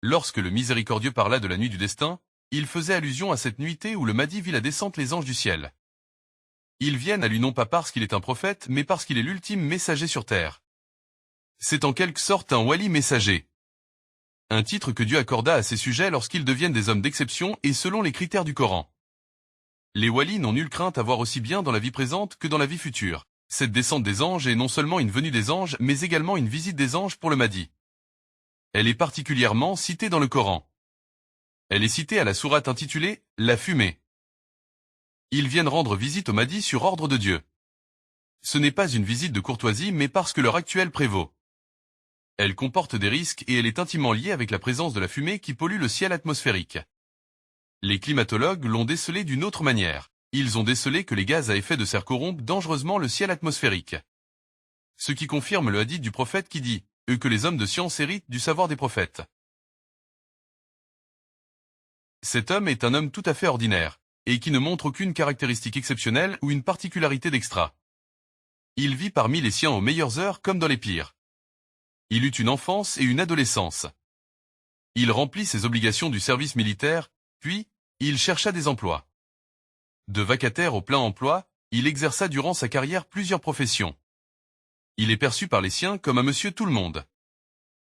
Lorsque le miséricordieux parla de la nuit du destin, il faisait allusion à cette nuitée où le Mahdi vit la descente les anges du ciel. Ils viennent à lui non pas parce qu'il est un prophète, mais parce qu'il est l'ultime messager sur terre. C'est en quelque sorte un wali messager. Un titre que Dieu accorda à ses sujets lorsqu'ils deviennent des hommes d'exception et selon les critères du Coran. Les walis n'ont nulle crainte à voir aussi bien dans la vie présente que dans la vie future. Cette descente des anges est non seulement une venue des anges, mais également une visite des anges pour le Mahdi. Elle est particulièrement citée dans le Coran. Elle est citée à la sourate intitulée « La fumée ». Ils viennent rendre visite au Mahdi sur ordre de Dieu. Ce n'est pas une visite de courtoisie mais parce que l'heure actuelle prévaut. Elle comporte des risques et elle est intimement liée avec la présence de la fumée qui pollue le ciel atmosphérique. Les climatologues l'ont décelé d'une autre manière. Ils ont décelé que les gaz à effet de serre corrompent dangereusement le ciel atmosphérique. Ce qui confirme le hadith du prophète qui dit « que les hommes de science héritent du savoir des prophètes ». Cet homme est un homme tout à fait ordinaire, et qui ne montre aucune caractéristique exceptionnelle ou une particularité d'extra. Il vit parmi les siens aux meilleures heures comme dans les pires. Il eut une enfance et une adolescence. Il remplit ses obligations du service militaire, puis, il chercha des emplois. De vacataire au plein emploi, il exerça durant sa carrière plusieurs professions. Il est perçu par les siens comme un monsieur tout le monde.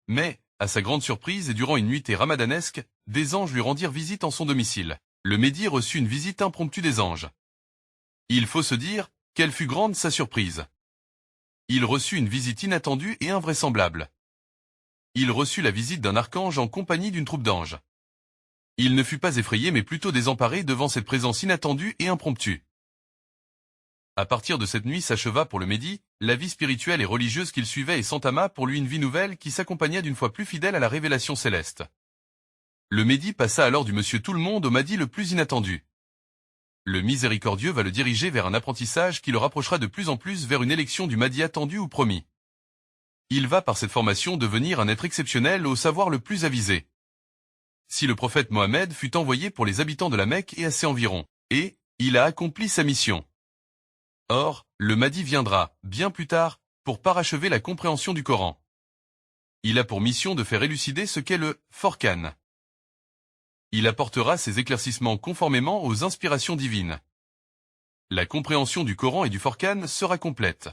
Mais, à sa grande surprise et durant une nuitée ramadanesque, des anges lui rendirent visite en son domicile. Le Mahdi reçut une visite impromptue des anges. Il faut se dire, quelle fut grande sa surprise. Il reçut une visite inattendue et invraisemblable. Il reçut la visite d'un archange en compagnie d'une troupe d'anges. Il ne fut pas effrayé mais plutôt désemparé devant cette présence inattendue et impromptue. À partir de cette nuit s'acheva pour le Mahdi, la vie spirituelle et religieuse qu'il suivait et s'entama pour lui une vie nouvelle qui s'accompagna d'une foi plus fidèle à la révélation céleste. Le Mahdi passa alors du monsieur tout le monde au Mahdi le plus inattendu. Le miséricordieux va le diriger vers un apprentissage qui le rapprochera de plus en plus vers une élection du Mahdi attendu ou promis. Il va par cette formation devenir un être exceptionnel au savoir le plus avisé. Si le prophète Mohammed fut envoyé pour les habitants de la Mecque et à ses environs, et il a accompli sa mission. Or, le Mahdi viendra, bien plus tard, pour parachever la compréhension du Coran. Il a pour mission de faire élucider ce qu'est le Furqan. Il apportera ses éclaircissements conformément aux inspirations divines. La compréhension du Coran et du Furqan sera complète.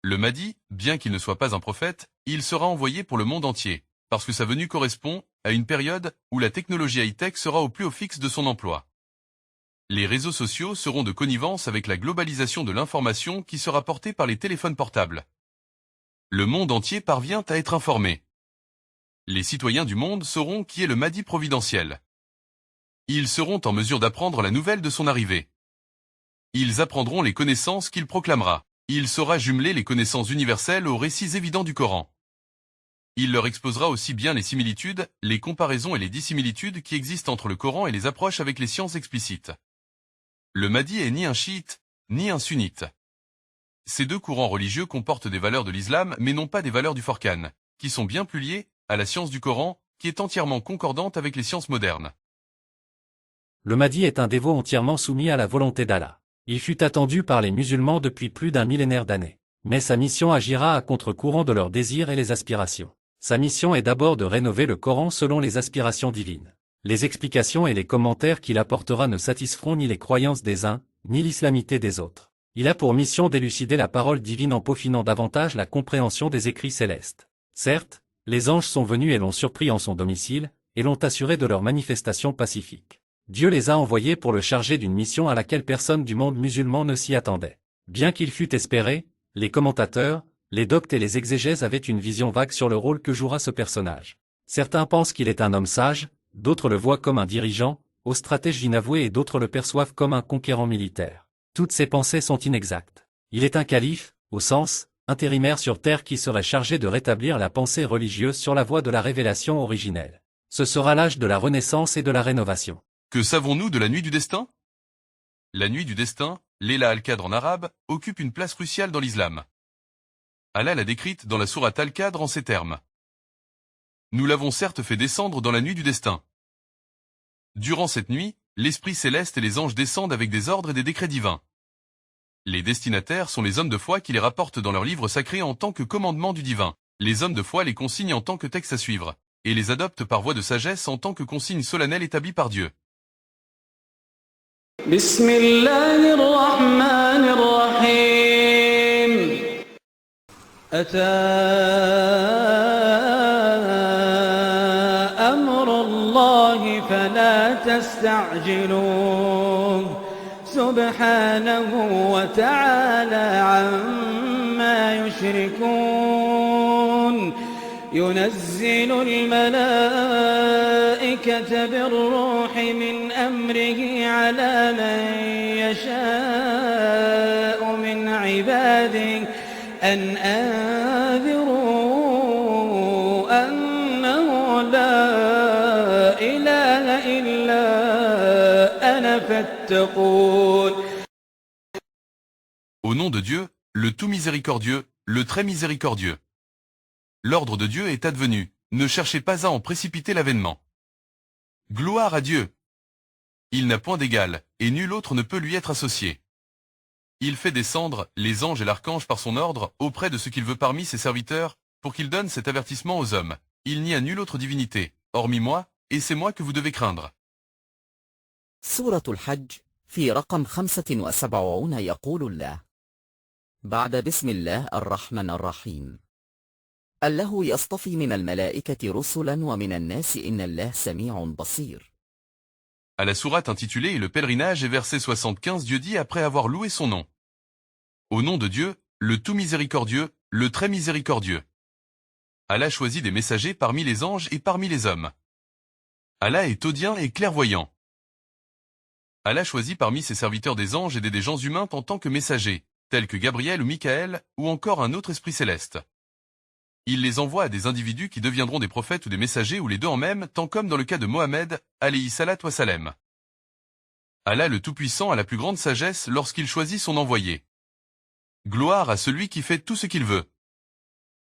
Le Mahdi, bien qu'il ne soit pas un prophète, il sera envoyé pour le monde entier, parce que sa venue correspond à une période où la technologie high-tech sera au plus haut fixe de son emploi. Les réseaux sociaux seront de connivence avec la globalisation de l'information qui sera portée par les téléphones portables. Le monde entier parvient à être informé. Les citoyens du monde sauront qui est le Mahdi providentiel. Ils seront en mesure d'apprendre la nouvelle de son arrivée. Ils apprendront les connaissances qu'il proclamera. Il saura jumeler les connaissances universelles aux récits évidents du Coran. Il leur exposera aussi bien les similitudes, les comparaisons et les dissimilitudes qui existent entre le Coran et les approches avec les sciences explicites. Le Mahdi est ni un chiite, ni un sunnite. Ces deux courants religieux comportent des valeurs de l'islam mais non pas des valeurs du Furqan, qui sont bien plus liées à la science du Coran, qui est entièrement concordante avec les sciences modernes. Le Mahdi est un dévot entièrement soumis à la volonté d'Allah. Il fut attendu par les musulmans depuis plus d'un millénaire d'années. Mais sa mission agira à contre-courant de leurs désirs et les aspirations. Sa mission est d'abord de rénover le Coran selon les aspirations divines. Les explications et les commentaires qu'il apportera ne satisferont ni les croyances des uns, ni l'islamité des autres. Il a pour mission d'élucider la parole divine en peaufinant davantage la compréhension des écrits célestes. Certes, les anges sont venus et l'ont surpris en son domicile, et l'ont assuré de leur manifestation pacifique. Dieu les a envoyés pour le charger d'une mission à laquelle personne du monde musulman ne s'y attendait. Bien qu'il fût espéré, les commentateurs, les doctes et les exégèses avaient une vision vague sur le rôle que jouera ce personnage. Certains pensent qu'il est un homme sage, d'autres le voient comme un dirigeant, au stratège inavoué et d'autres le perçoivent comme un conquérant militaire. Toutes ces pensées sont inexactes. Il est un calife, au sens, intérimaire sur terre qui serait chargé de rétablir la pensée religieuse sur la voie de la révélation originelle. Ce sera l'âge de la renaissance et de la rénovation. Que savons-nous de la nuit du destin? La nuit du destin, Layla al-Qadr en arabe, occupe une place cruciale dans l'islam. Allah l'a décrite dans la sourate Al-Qadr en ces termes. Nous l'avons certes fait descendre dans la nuit du destin. Durant cette nuit, l'Esprit céleste et les anges descendent avec des ordres et des décrets divins. Les destinataires sont les hommes de foi qui les rapportent dans leurs livres sacrés en tant que commandement du divin. Les hommes de foi les consignent en tant que texte à suivre. et les adopte par voie de sagesse en tant que consigne solennelle établie par Dieu. بسم الله الرحمن الرحيم أتى أمر الله فلا تستعجلوه سبحانه وتعالى عما يشركون ينزل الملائكة بالروح من أمره على من يشاء من عباده أن أنذروا أنه لا إله إلا أنا فاتقون. Au nom de Dieu, le tout miséricordieux, le très miséricordieux. L'ordre de Dieu est advenu, ne cherchez pas à en précipiter l'avènement. Gloire à Dieu! Il n'a point d'égal, et nul autre ne peut lui être associé. Il fait descendre les anges et l'archange par son ordre auprès de ce qu'il veut parmi ses serviteurs, pour qu'il donne cet avertissement aux hommes. Il n'y a nulle autre divinité, hormis moi, et c'est moi que vous devez craindre. سورة الحج في رقم 75 يقول الله بعد بسم الله الرحمن الرحيم الله يصطفي من الملائكة رسلا ومن الناس إن الله سميع بصير. À la sourate intitulée Le pèlerinage et verset 75, Dieu dit après avoir loué son nom. Au nom de Dieu, le tout miséricordieux, le très miséricordieux. Allah choisit des messagers parmi les anges et parmi les hommes. Allah est audient et clairvoyant. Allah choisit parmi ses serviteurs des anges et des gens humains en tant que messagers, tels que Gabriel ou Michael, ou encore un autre esprit céleste. Il les envoie à des individus qui deviendront des prophètes ou des messagers ou les deux en même, tant comme dans le cas de Mohammed, alayhi salatu wa salam. Allah le Tout-Puissant a la plus grande sagesse lorsqu'il choisit son envoyé. Gloire à celui qui fait tout ce qu'il veut.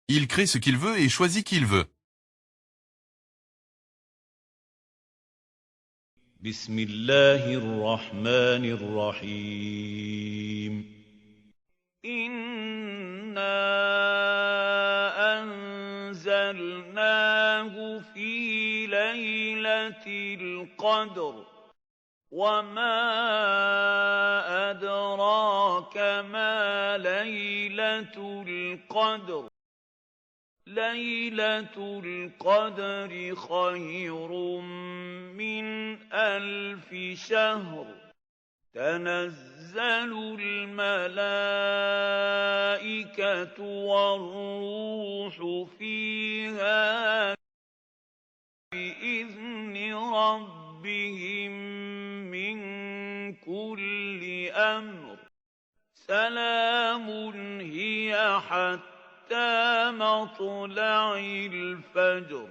Il crée ce qu'il veut et choisit qui il veut. Bismillahirrahmanirrahim. أنزلناه في ليلة القدر وما أدراك ما ليلة القدر ليلة القدر خير من 1000 شهر تنزل الملائكة والروح فيها بإذن ربهم من كل أمر سلام هي حتى مطلع الفجر.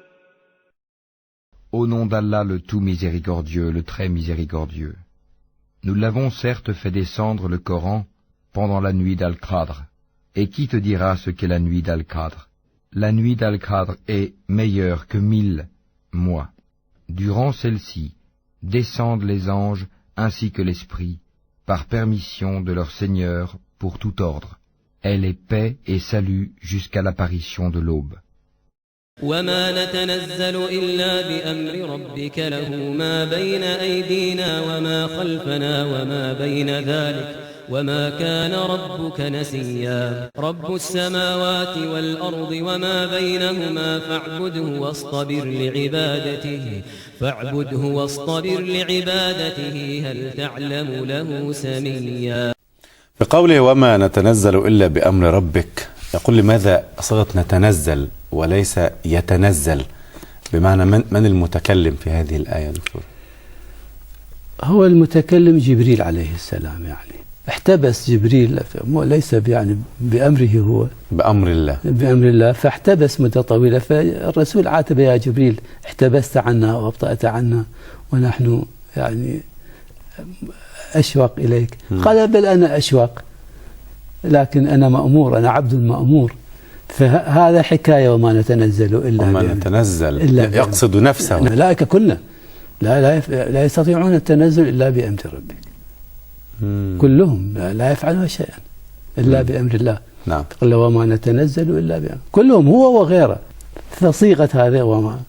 Au nom d'Allah le tout miséricordieux, le très miséricordieux. Nous l'avons certes fait descendre le Coran pendant la nuit d'Al-Qadr. Et qui te dira ce qu'est la nuit d'Al-Qadr? La nuit d'Al-Qadr est meilleure que 1000 mois. Durant celle-ci, descendent les anges ainsi que l'Esprit, par permission de leur Seigneur pour tout ordre. Elle est paix et salut jusqu'à l'apparition de l'aube. وما نتنزل إلا بأمر ربك له ما بين أيدينا وما خلفنا وما بين ذلك وما كان ربك نسيا. رب السماوات والأرض وما بينهما فاعبده واصطبر لعبادته هل تعلم له سميا. بقوله وما نتنزل إلا بأمر ربك، يقول لماذا صيغة نتنزل وليس يتنزل؟ بمعنى من المتكلم في هذه الآية دكتور؟ هو المتكلم جبريل عليه السلام، يعني احتبس جبريل ليس يعني بأمره، هو بأمر الله فاحتبس مدة طويلة، فالرسول عاتب يا جبريل احتبست عنا وابطأت عنا ونحن يعني أشوق إليك. قال بل أنا أشوق لكن أنا مأمور، أنا عبد مأمور. فهذا حكاية وما نتنزل إلا يقصد نفسه. الملائكة كلنا لا يستطيعون التنزل إلا بأمر ربك. كلهم لا يفعلون شيئا إلا بأمر الله. نعم. قال وما نتنزل إلا بأمر، كلهم هو وغيره. فصيغة هذا وما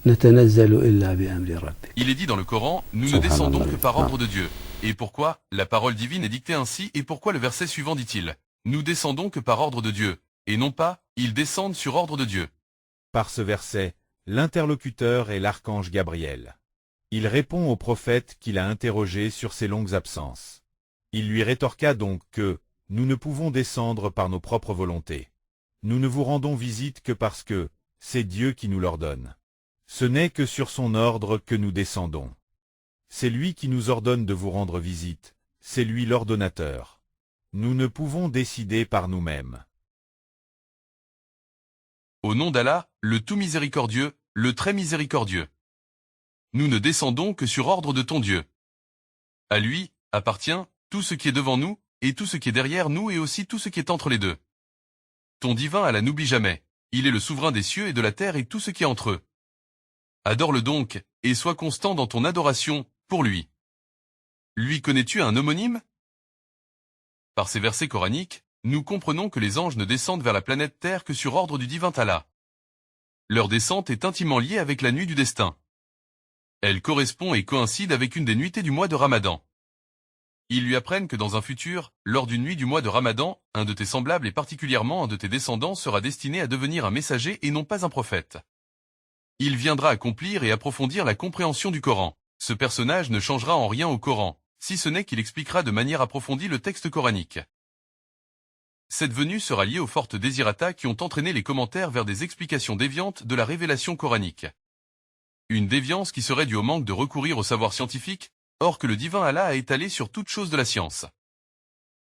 نتنزل إلا بأمر ربك. Il est dit dans le Coran, nous ne Subhanallah. descendons que par ordre de Dieu. Et pourquoi la parole divine est dictée ainsi et pourquoi le verset suivant dit-il, nous descendons que par ordre de Dieu, et non pas, ils descendent sur ordre de Dieu. Par ce verset, l'interlocuteur est l'archange Gabriel. Il répond au prophète qu'il a interrogé sur ses longues absences. Il lui rétorqua donc que « Nous ne pouvons descendre par nos propres volontés. Nous ne vous rendons visite que parce que c'est Dieu qui nous l'ordonne. Ce n'est que sur son ordre que nous descendons. C'est lui qui nous ordonne de vous rendre visite, c'est lui l'ordonnateur. Nous ne pouvons décider par nous-mêmes. » Au nom d'Allah, le tout miséricordieux, le très miséricordieux. Nous ne descendons que sur ordre de ton Dieu. À lui appartient tout ce qui est devant nous, et tout ce qui est derrière nous et aussi tout ce qui est entre les deux. Ton divin Allah n'oublie jamais, il est le souverain des cieux et de la terre et tout ce qui est entre eux. Adore-le donc, et sois constant dans ton adoration, pour lui. Lui connais-tu un homonyme? Par ces versets coraniques, nous comprenons que les anges ne descendent vers la planète Terre que sur ordre du divin Allah. Leur descente est intimement liée avec la nuit du destin. Elle correspond et coïncide avec une des nuitées du mois de Ramadan. Ils lui apprennent que dans un futur, lors d'une nuit du mois de Ramadan, un de tes semblables et particulièrement un de tes descendants sera destiné à devenir un messager et non pas un prophète. Il viendra accomplir et approfondir la compréhension du Coran. Ce personnage ne changera en rien au Coran, si ce n'est qu'il expliquera de manière approfondie le texte coranique. Cette venue sera liée aux fortes désirata qui ont entraîné les commentaires vers des explications déviantes de la révélation coranique. Une déviance qui serait due au manque de recourir au savoir scientifique, or que le divin Allah a étalé sur toute chose de la science.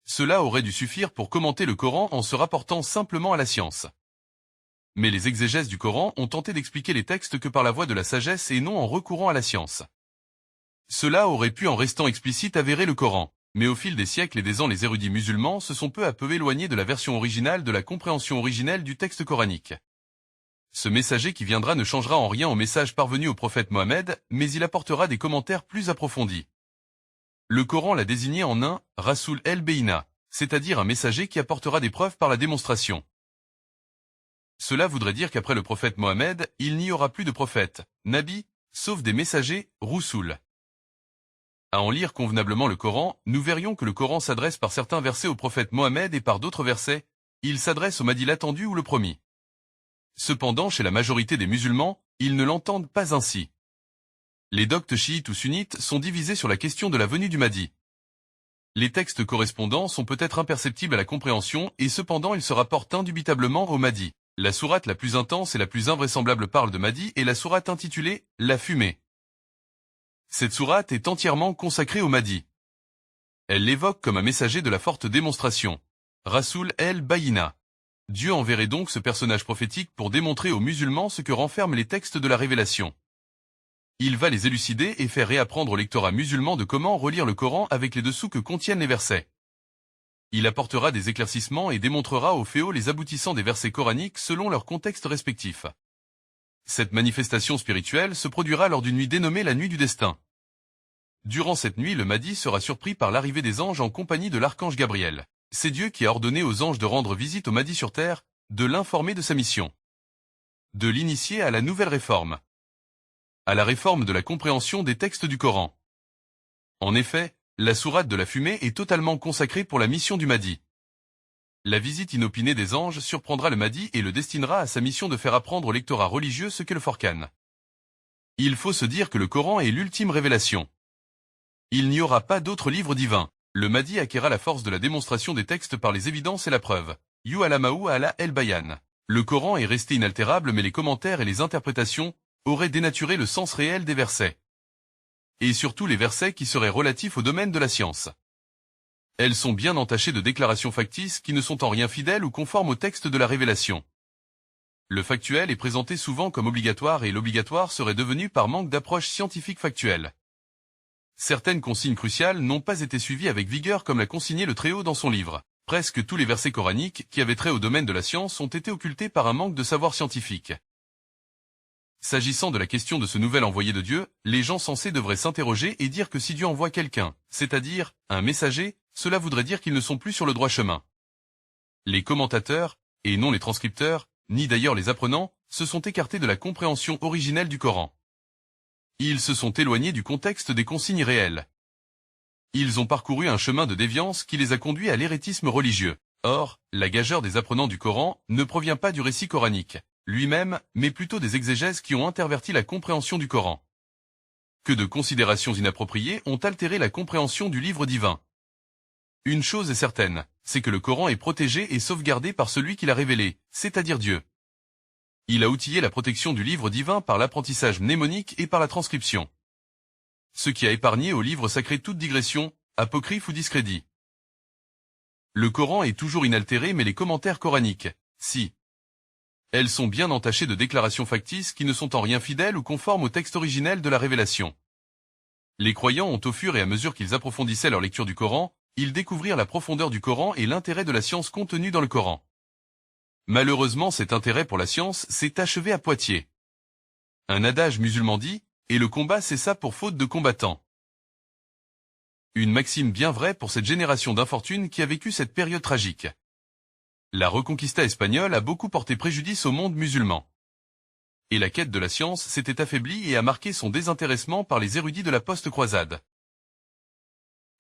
Cela aurait dû suffire pour commenter le Coran en se rapportant simplement à la science. Mais les exégèses du Coran ont tenté d'expliquer les textes que par la voie de la sagesse et non en recourant à la science. Cela aurait pu en restant explicite avérer le Coran, mais au fil des siècles et des ans les érudits musulmans se sont peu à peu éloignés de la version originale de la compréhension originelle du texte coranique. Ce messager qui viendra ne changera en rien au message parvenu au prophète Mohammed, mais il apportera des commentaires plus approfondis. Le Coran l'a désigné en un « Rasoul el-Beina », c'est-à-dire un messager qui apportera des preuves par la démonstration. Cela voudrait dire qu'après le prophète Mohammed, il n'y aura plus de prophètes, nabi, sauf des messagers, Roussoul. À en lire convenablement le Coran, nous verrions que le Coran s'adresse par certains versets au prophète Mohammed et par d'autres versets, il s'adresse au Mahdi l'attendu ou le promis. Cependant, chez la majorité des musulmans, ils ne l'entendent pas ainsi. Les doctes chiites ou sunnites sont divisés sur la question de la venue du Mahdi. Les textes correspondants sont peut-être imperceptibles à la compréhension et cependant ils se rapportent indubitablement au Mahdi. La sourate la plus intense et la plus invraisemblable parle de Mahdi et la sourate intitulée « La fumée ». Cette sourate est entièrement consacrée au Mahdi. Elle l'évoque comme un messager de la forte démonstration. Rasoul el-Bayina. Dieu enverrait donc ce personnage prophétique pour démontrer aux musulmans ce que renferment les textes de la révélation. Il va les élucider et faire réapprendre au lectorat musulman de comment relire le Coran avec les dessous que contiennent les versets. Il apportera des éclaircissements et démontrera aux féaux les aboutissants des versets coraniques selon leur contexte respectif. Cette manifestation spirituelle se produira lors d'une nuit dénommée la nuit du destin. Durant cette nuit, le Mahdi sera surpris par l'arrivée des anges en compagnie de l'archange Gabriel. C'est Dieu qui a ordonné aux anges de rendre visite au Mahdi sur terre, de l'informer de sa mission, de l'initier à la nouvelle réforme, à la réforme de la compréhension des textes du Coran. En effet, la sourate de la fumée est totalement consacrée pour la mission du Mahdi. La visite inopinée des anges surprendra le Mahdi et le destinera à sa mission de faire apprendre au lectorat religieux ce qu'est le Furqan. Il faut se dire que le Coran est l'ultime révélation. Il n'y aura pas d'autre livre divin. Le Mahdi acquérera la force de la démonstration des textes par les évidences et la preuve. Yu alamaou ala el-Bayan. Le Coran est resté inaltérable mais les commentaires et les interprétations auraient dénaturé le sens réel des versets. Et surtout les versets qui seraient relatifs au domaine de la science. Elles sont bien entachées de déclarations factices qui ne sont en rien fidèles ou conformes au texte de la révélation. Le factuel est présenté souvent comme obligatoire et l'obligatoire serait devenu par manque d'approche scientifique factuelle. Certaines consignes cruciales n'ont pas été suivies avec vigueur comme l'a consigné le Très-Haut dans son livre. Presque tous les versets coraniques qui avaient trait au domaine de la science ont été occultés par un manque de savoir scientifique. S'agissant de la question de ce nouvel envoyé de Dieu, les gens sensés devraient s'interroger et dire que si Dieu envoie quelqu'un, c'est-à-dire un messager, cela voudrait dire qu'ils ne sont plus sur le droit chemin. Les commentateurs, et non les transcripteurs, ni d'ailleurs les apprenants, se sont écartés de la compréhension originelle du Coran. Ils se sont éloignés du contexte des consignes réelles. Ils ont parcouru un chemin de déviance qui les a conduits à l'hérétisme religieux. Or, la gageure des apprenants du Coran ne provient pas du récit coranique lui-même, mais plutôt des exégèses qui ont interverti la compréhension du Coran. Que de considérations inappropriées ont altéré la compréhension du livre divin. Une chose est certaine, c'est que le Coran est protégé et sauvegardé par celui qui l'a révélé, c'est-à-dire Dieu. Il a outillé la protection du livre divin par l'apprentissage mnémonique et par la transcription. Ce qui a épargné au livre sacré toute digression, apocryphe ou discrédit. Le Coran est toujours inaltéré, mais les commentaires coraniques, si. Elles sont bien entachées de déclarations factices qui ne sont en rien fidèles ou conformes au texte originel de la révélation. Les croyants ont, au fur et à mesure qu'ils approfondissaient leur lecture du Coran, ils découvrirent la profondeur du Coran et l'intérêt de la science contenue dans le Coran. Malheureusement, cet intérêt pour la science s'est achevé à Poitiers. Un adage musulman dit « Et le combat cessa pour faute de combattants ». Une maxime bien vraie pour cette génération d'infortunes qui a vécu cette période tragique. La reconquista espagnole a beaucoup porté préjudice au monde musulman. Et la quête de la science s'était affaiblie et a marqué son désintéressement par les érudits de la post-croisade.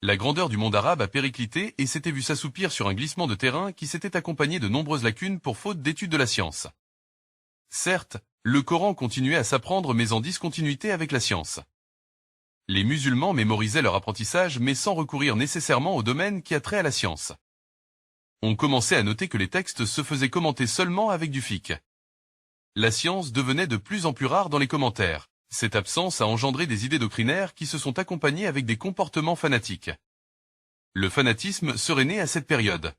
La grandeur du monde arabe a périclité et s'était vu s'assoupir sur un glissement de terrain qui s'était accompagné de nombreuses lacunes pour faute d'études de la science. Certes, le Coran continuait à s'apprendre mais en discontinuité avec la science. Les musulmans mémorisaient leur apprentissage mais sans recourir nécessairement au domaine qui a trait à la science. On commençait à noter que les textes se faisaient commenter seulement avec du fiqh. La science devenait de plus en plus rare dans les commentaires. Cette absence a engendré des idées doctrinaires qui se sont accompagnées avec des comportements fanatiques. Le fanatisme serait né à cette période.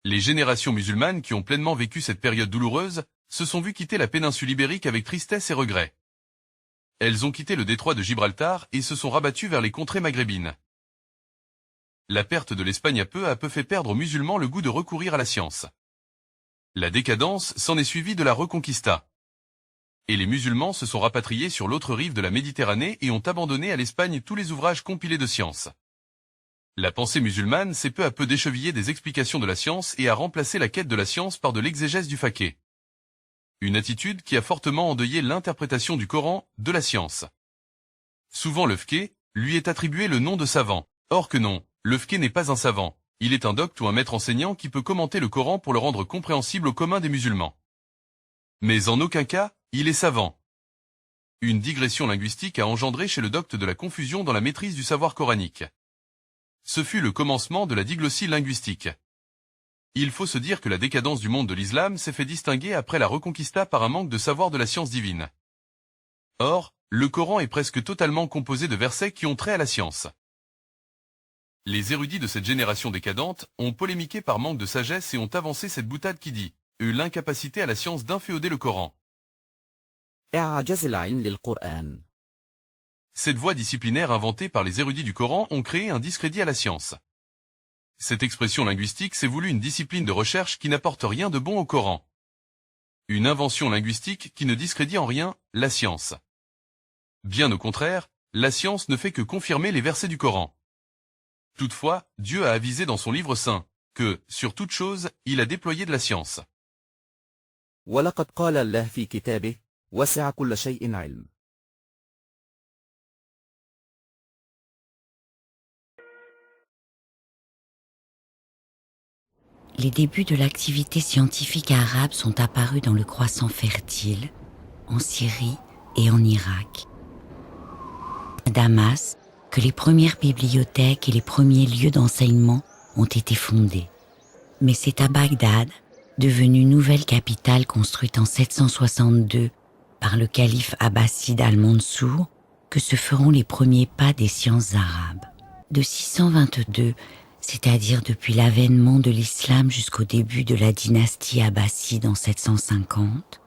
Les générations musulmanes qui ont pleinement vécu cette période douloureuse se sont vues quitter la péninsule ibérique avec tristesse et regret. Elles ont quitté le détroit de Gibraltar et se sont rabattues vers les contrées maghrébines. La perte de l'Espagne a peu fait perdre aux musulmans le goût de recourir à la science. La décadence s'en est suivie de la reconquista. Et les musulmans se sont rapatriés sur l'autre rive de la Méditerranée et ont abandonné à l'Espagne tous les ouvrages compilés de science. La pensée musulmane s'est peu à peu déchevillée des explications de la science et a remplacé la quête de la science par de l'exégèse du faquih. Une attitude qui a fortement endeuillé l'interprétation du Coran de la science. Souvent le faquih lui est attribué le nom de savant. Or que non, le faquih n'est pas un savant, il est un docte ou un maître enseignant qui peut commenter le Coran pour le rendre compréhensible au commun des musulmans. Mais en aucun cas, il est savant. Une digression linguistique a engendré chez le docte de la confusion dans la maîtrise du savoir coranique. Ce fut le commencement de la diglossie linguistique. Il faut se dire que la décadence du monde de l'islam s'est fait distinguer après la reconquista par un manque de savoir de la science divine. Or, le Coran est presque totalement composé de versets qui ont trait à la science. Les érudits de cette génération décadente ont polémiqué par manque de sagesse et ont avancé cette boutade qui dit « l'incapacité à la science d'inféoder le Coran ». إعجاز العلم للقرآن. Cette voie disciplinaire inventée par les érudits du Coran ont créé un discrédit à la science. Cette expression linguistique s'est voulue une discipline de recherche qui n'apporte rien de bon au Coran. Une invention linguistique qui ne discrédite en rien la science. Bien au contraire, la science ne fait que confirmer les versets du Coran. Toutefois, Dieu a avisé dans son livre saint que, sur toute chose, il a déployé de la science. ولقد قال الله في كتابه وسع كل شيء علم. Les débuts de l'activité scientifique arabe sont apparus dans le croissant fertile, en Syrie et en Irak. À Damas, que les premières bibliothèques et les premiers lieux d'enseignement ont été fondés. Mais c'est à Bagdad, devenue nouvelle capitale construite en 762 par le calife abbasside al-Mansour, que se feront les premiers pas des sciences arabes. De 622, c'est-à-dire depuis l'avènement de l'islam jusqu'au début de la dynastie abbasside en 750,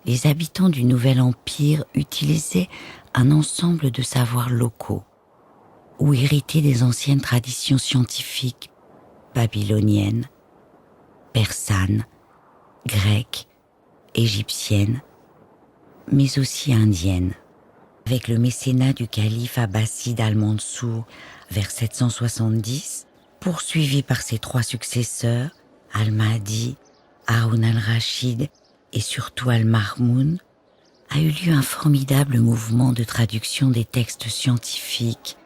les habitants du Nouvel Empire utilisaient un ensemble de savoirs locaux ou hérités des anciennes traditions scientifiques babyloniennes, persanes, grecques, égyptiennes, mais aussi indiennes. Avec le mécénat du calife abbasside al-Mansour vers 770, poursuivi par ses trois successeurs, Al-Mahdi, Haroun al-Rachid et surtout Al-Marmoun, a eu lieu un formidable mouvement de traduction des textes scientifiques,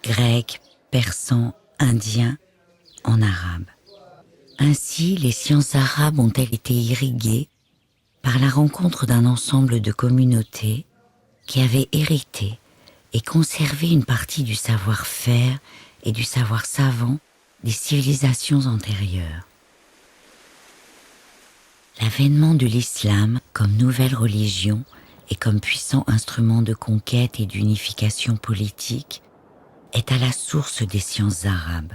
grecs, persans, indiens, en arabe. Ainsi, les sciences arabes ont-elles été irriguées par la rencontre d'un ensemble de communautés qui avaient hérité et conservé une partie du savoir-faire et du savoir savant des civilisations antérieures. L'avènement de l'islam comme nouvelle religion et comme puissant instrument de conquête et d'unification politique est à la source des sciences arabes.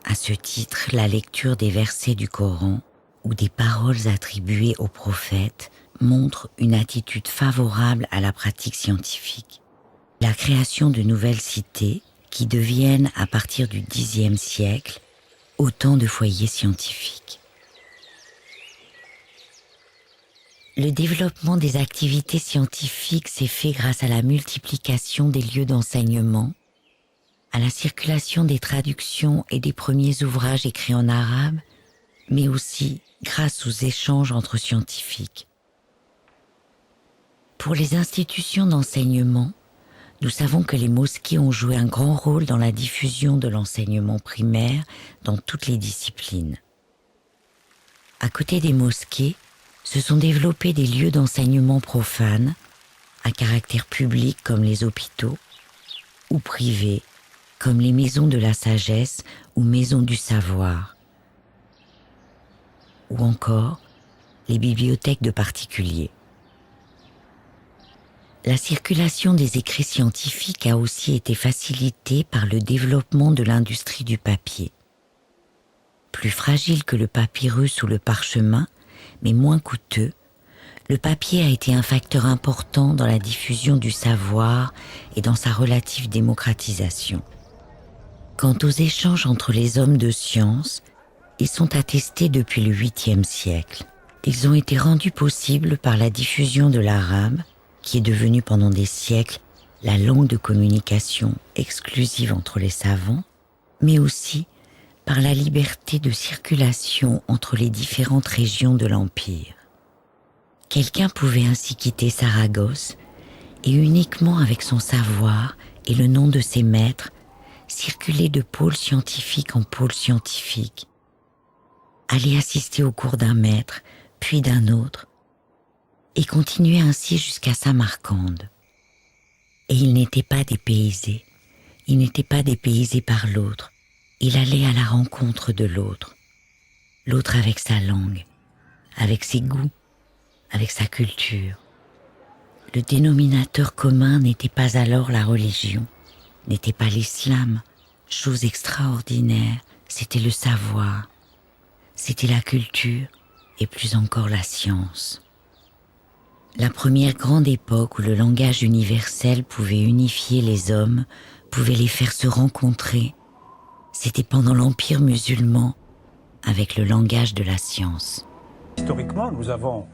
À ce titre, la lecture des versets du Coran ou des paroles attribuées aux prophètes montre une attitude favorable à la pratique scientifique. La création de nouvelles cités qui deviennent, à partir du Xe siècle, autant de foyers scientifiques. Le développement des activités scientifiques s'est fait grâce à la multiplication des lieux d'enseignement, à la circulation des traductions et des premiers ouvrages écrits en arabe, mais aussi grâce aux échanges entre scientifiques. Pour les institutions d'enseignement, nous savons que les mosquées ont joué un grand rôle dans la diffusion de l'enseignement primaire dans toutes les disciplines. À côté des mosquées, se sont développés des lieux d'enseignement profanes, à caractère public comme les hôpitaux, ou privés comme les maisons de la sagesse ou maisons du savoir, ou encore les bibliothèques de particuliers. La circulation des écrits scientifiques a aussi été facilitée par le développement de l'industrie du papier. Plus fragile que le papyrus ou le parchemin, mais moins coûteux, le papier a été un facteur important dans la diffusion du savoir et dans sa relative démocratisation. Quant aux échanges entre les hommes de science, ils sont attestés depuis le 8e siècle. Ils ont été rendus possibles par la diffusion de l'arabe, qui est devenu pendant des siècles la langue de communication exclusive entre les savants, mais aussi par la liberté de circulation entre les différentes régions de l'Empire. Quelqu'un pouvait ainsi quitter Saragosse et uniquement avec son savoir et le nom de ses maîtres, circuler de pôle scientifique en pôle scientifique, aller assister au cours d'un maître, puis d'un autre, et continuer ainsi jusqu'à Samarcande. Et il n'était pas dépaysé, il n'était pas dépaysé par l'autre, il allait à la rencontre de l'autre, l'autre avec sa langue, avec ses goûts, avec sa culture. Le dénominateur commun n'était pas alors la religion, n'était pas l'islam, chose extraordinaire, c'était le savoir, c'était la culture et plus encore la science. La première grande époque où le langage universel pouvait unifier les hommes, pouvait les faire se rencontrer, c'était pendant l'Empire musulman, avec le langage de la science. Historiquement, nous avons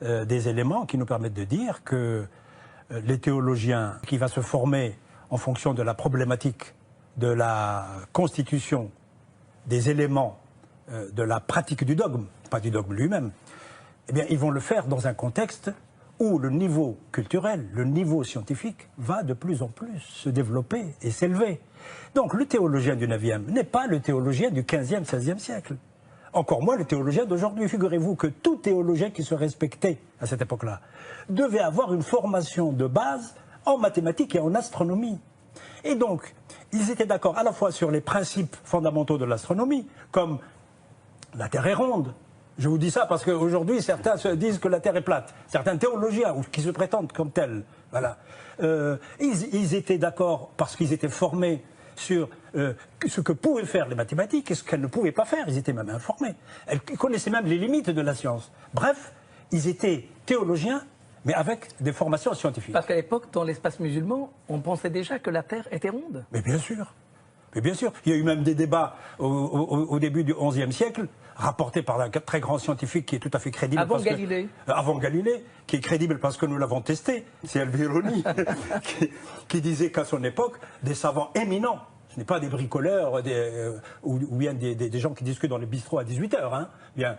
des éléments qui nous permettent de dire que les théologiens qui va se former en fonction de la problématique de la constitution des éléments de la pratique du dogme, pas du dogme lui-même, eh bien, ils vont le faire dans un contexte où le niveau culturel, le niveau scientifique va de plus en plus se développer et s'élever. Donc le théologien du 9e n'est pas le théologien du 15e, 16e siècle. Encore moins le théologien d'aujourd'hui. Figurez-vous que tout théologien qui se respectait à cette époque-là devait avoir une formation de base en mathématiques et en astronomie. Et donc, ils étaient d'accord à la fois sur les principes fondamentaux de l'astronomie, comme la Terre est ronde. Je vous dis ça parce qu'aujourd'hui, certains se disent que la Terre est plate. Certains théologiens qui se prétendent comme tels. Voilà. Ils étaient d'accord parce qu'ils étaient formés sur ce que pouvaient faire les mathématiques et ce qu'elles ne pouvaient pas faire. Ils étaient même informés. Ils connaissaient même les limites de la science. Bref, ils étaient théologiens, mais avec des formations scientifiques. Parce qu'à l'époque, dans l'espace musulman, on pensait déjà que la Terre était ronde. Mais bien sûr. Mais bien sûr. Il y a eu même des débats au début du XIe siècle, rapportés par un très grand scientifique qui est tout à fait crédible. Avant Galilée. Avant Galilée, qui est crédible parce que nous l'avons testé. C'est Al-Biruni qui disait qu'à son époque, des savants éminents Ce n'est pas des bricoleurs ou bien des gens qui discutent dans les bistrots à 18h, hein, bien,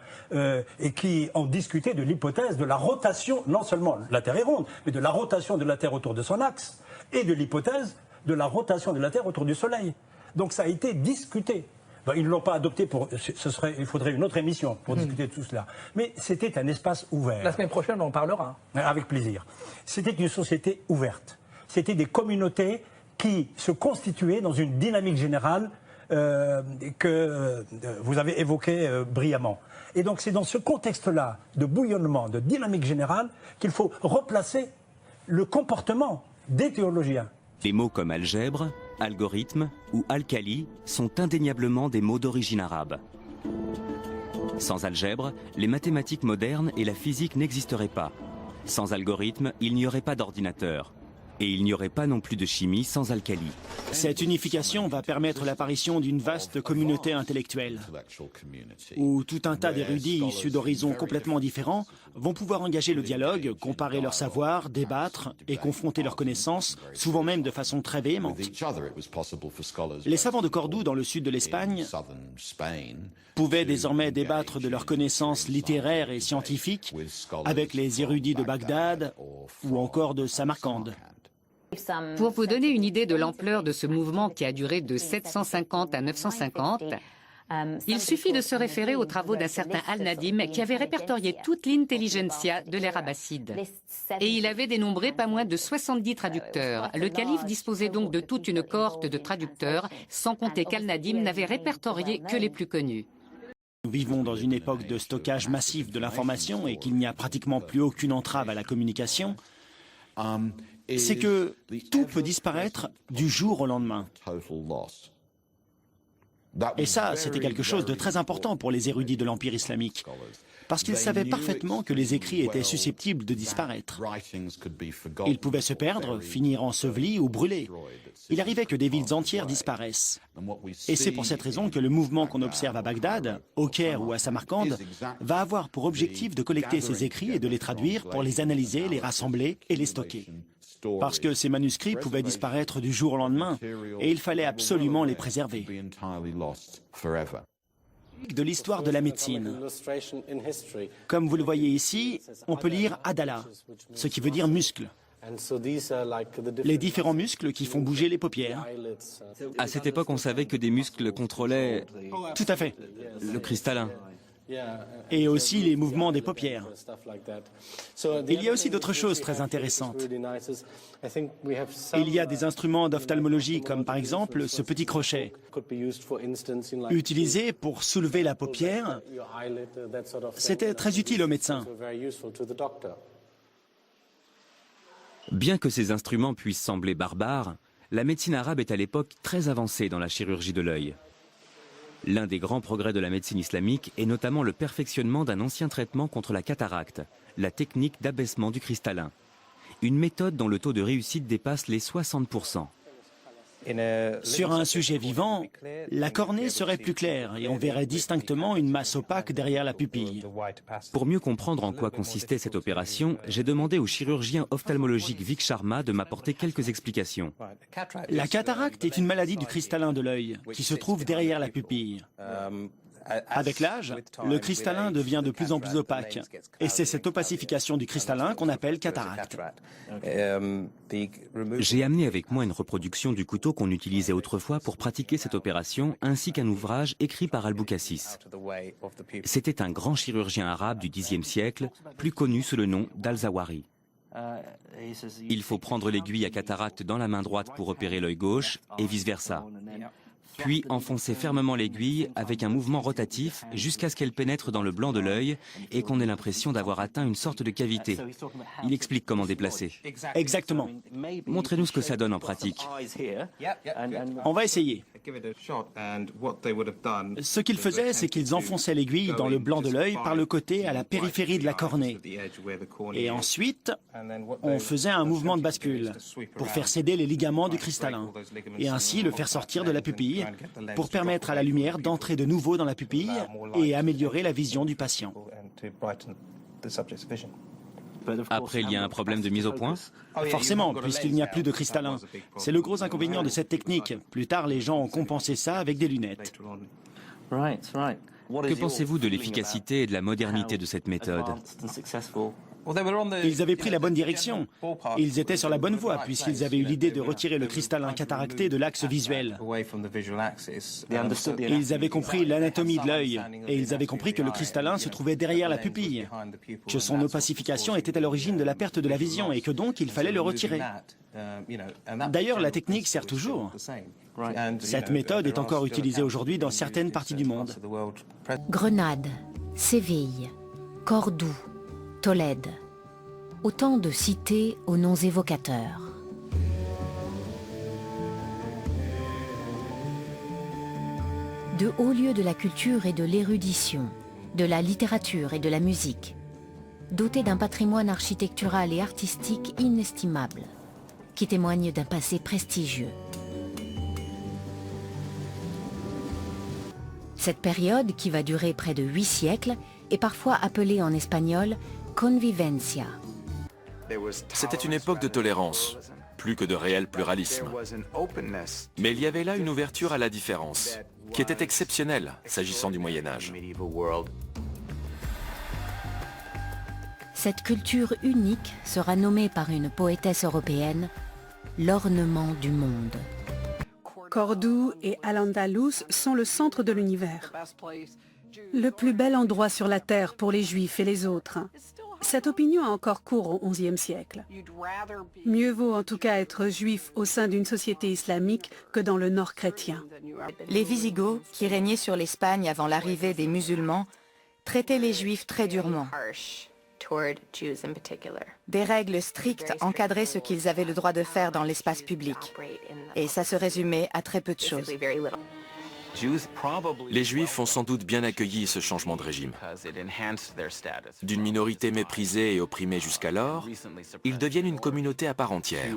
et qui ont discuté de l'hypothèse de la rotation, non seulement la Terre est ronde, mais de la rotation de la Terre autour de son axe, et de l'hypothèse de la rotation de la Terre autour du Soleil. Donc ça a été discuté. Ben, ils ne l'ont pas adopté il faudrait une autre émission pour discuter de tout cela. Mais c'était un espace ouvert. La semaine prochaine, on en parlera. Avec plaisir. C'était une société ouverte. C'était des communautés qui se constituaient dans une dynamique générale que vous avez évoquée brillamment. Et donc c'est dans ce contexte-là de bouillonnement, de dynamique générale, qu'il faut replacer le comportement des théologiens. Les mots comme algèbre, algorithme ou alcali sont indéniablement des mots d'origine arabe. Sans algèbre, les mathématiques modernes et la physique n'existeraient pas. Sans algorithme, il n'y aurait pas d'ordinateur. Et il n'y aurait pas non plus de chimie sans alcali. Cette unification va permettre l'apparition d'une vaste communauté intellectuelle, où tout un tas d'érudits issus d'horizons complètement différents vont pouvoir engager le dialogue, comparer leurs savoirs, débattre et confronter leurs connaissances, souvent même de façon très véhémente. Les savants de Cordoue, dans le sud de l'Espagne, pouvaient désormais débattre de leurs connaissances littéraires et scientifiques avec les érudits de Bagdad ou encore de Samarcande. Pour vous donner une idée de l'ampleur de ce mouvement qui a duré de 750 à 950, il suffit de se référer aux travaux d'un certain Al-Nadim qui avait répertorié toute l'intelligentsia de l'ère abbasside. Et il avait dénombré pas moins de 70 traducteurs. Le calife disposait donc de toute une cohorte de traducteurs, sans compter qu'Al-Nadim n'avait répertorié que les plus connus. Nous vivons dans une époque de stockage massif de l'information et qu'il n'y a pratiquement plus aucune entrave à la communication. C'est que tout peut disparaître du jour au lendemain. Et ça, c'était quelque chose de très important pour les érudits de l'Empire islamique, parce qu'ils savaient parfaitement que les écrits étaient susceptibles de disparaître. Ils pouvaient se perdre, finir ensevelis ou brûlés. Il arrivait que des villes entières disparaissent. Et c'est pour cette raison que le mouvement qu'on observe à Bagdad, au Caire ou à Samarcande va avoir pour objectif de collecter ces écrits et de les traduire pour les analyser, les rassembler et les stocker. Parce que ces manuscrits pouvaient disparaître du jour au lendemain et il fallait absolument les préserver. De l'histoire de la médecine. Comme vous le voyez ici, on peut lire Adala, ce qui veut dire muscle. Les différents muscles qui font bouger les paupières. À cette époque, on savait que des muscles contrôlaient... Tout à fait. Le cristallin. Et aussi les mouvements des paupières. Il y a aussi d'autres choses très intéressantes. Il y a des instruments d'ophtalmologie comme par exemple ce petit crochet, utilisé pour soulever la paupière. C'était très utile aux médecins. Bien que ces instruments puissent sembler barbares, la médecine arabe est à l'époque très avancée dans la chirurgie de l'œil. L'un des grands progrès de la médecine islamique est notamment le perfectionnement d'un ancien traitement contre la cataracte, la technique d'abaissement du cristallin. Une méthode dont le taux de réussite dépasse les 60%. Sur un sujet vivant, la cornée serait plus claire et on verrait distinctement une masse opaque derrière la pupille. Pour mieux comprendre en quoi consistait cette opération, j'ai demandé au chirurgien ophtalmologique Vic Sharma de m'apporter quelques explications. La cataracte est une maladie du cristallin de l'œil qui se trouve derrière la pupille. Avec l'âge, le cristallin devient de plus en plus opaque. Et c'est cette opacification du cristallin qu'on appelle cataracte. J'ai amené avec moi une reproduction du couteau qu'on utilisait autrefois pour pratiquer cette opération, ainsi qu'un ouvrage écrit par Al-Boucassis. C'était un grand chirurgien arabe du Xe siècle, plus connu sous le nom d'Al-Zawari. Il faut prendre l'aiguille à cataracte dans la main droite pour opérer l'œil gauche, et vice-versa. Puis enfoncer fermement l'aiguille avec un mouvement rotatif jusqu'à ce qu'elle pénètre dans le blanc de l'œil et qu'on ait l'impression d'avoir atteint une sorte de cavité. Il explique comment déplacer. Exactement. Montrez-nous ce que ça donne en pratique. On va essayer. Ce qu'ils faisaient, c'est qu'ils enfonçaient l'aiguille dans le blanc de l'œil par le côté à la périphérie de la cornée. Et ensuite, on faisait un mouvement de bascule pour faire céder les ligaments du cristallin et ainsi le faire sortir de la pupille pour permettre à la lumière d'entrer de nouveau dans la pupille et améliorer la vision du patient. Après, il y a un problème de mise au point? Forcément, puisqu'il n'y a plus de cristallin. C'est le gros inconvénient de cette technique. Plus tard, les gens ont compensé ça avec des lunettes. Que pensez-vous de l'efficacité et de la modernité de cette méthode? Ils avaient pris la bonne direction. Ils étaient sur la bonne voie, puisqu'ils avaient eu l'idée de retirer le cristallin cataracté de l'axe visuel. Ils avaient compris l'anatomie de l'œil, et ils avaient compris que le cristallin se trouvait derrière la pupille, que son opacification était à l'origine de la perte de la vision, et que donc il fallait le retirer. D'ailleurs, la technique sert toujours. Cette méthode est encore utilisée aujourd'hui dans certaines parties du monde. Grenade, Séville, Cordoue, Tolède. Autant de cités aux noms évocateurs. De hauts lieux de la culture et de l'érudition, de la littérature et de la musique, dotés d'un patrimoine architectural et artistique inestimable, qui témoigne d'un passé prestigieux. Cette période, qui va durer près de 8 siècles, est parfois appelée en espagnol Convivencia. C'était une époque de tolérance, plus que de réel pluralisme. Mais il y avait là une ouverture à la différence, qui était exceptionnelle s'agissant du Moyen-Âge. Cette culture unique sera nommée par une poétesse européenne l'ornement du monde. Cordoue et Al-Andalus sont le centre de l'univers. Le plus bel endroit sur la terre pour les Juifs et les autres. Cette opinion a encore cours au XIe siècle. Mieux vaut en tout cas être juif au sein d'une société islamique que dans le nord chrétien. Les Visigoths, qui régnaient sur l'Espagne avant l'arrivée des musulmans, traitaient les Juifs très durement. Des règles strictes encadraient ce qu'ils avaient le droit de faire dans l'espace public. Et ça se résumait à très peu de choses. Les Juifs ont sans doute bien accueilli ce changement de régime. D'une minorité méprisée et opprimée jusqu'alors, ils deviennent une communauté à part entière.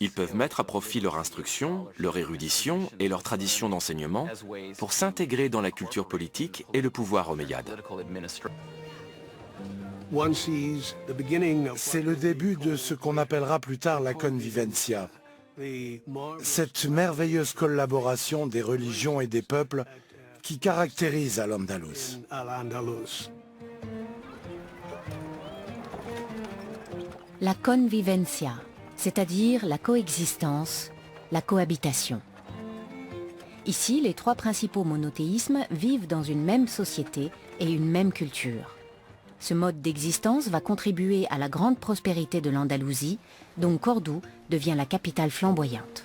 Ils peuvent mettre à profit leur instruction, leur érudition et leur tradition d'enseignement pour s'intégrer dans la culture politique et le pouvoir omeyyade. C'est le début de ce qu'on appellera plus tard la convivencia. Cette merveilleuse collaboration des religions et des peuples qui caractérise Al-Andalus. La convivencia, c'est-à-dire la coexistence, la cohabitation. Ici, les trois principaux monothéismes vivent dans une même société et une même culture. Ce mode d'existence va contribuer à la grande prospérité de l'Andalousie, dont Cordoue devient la capitale flamboyante.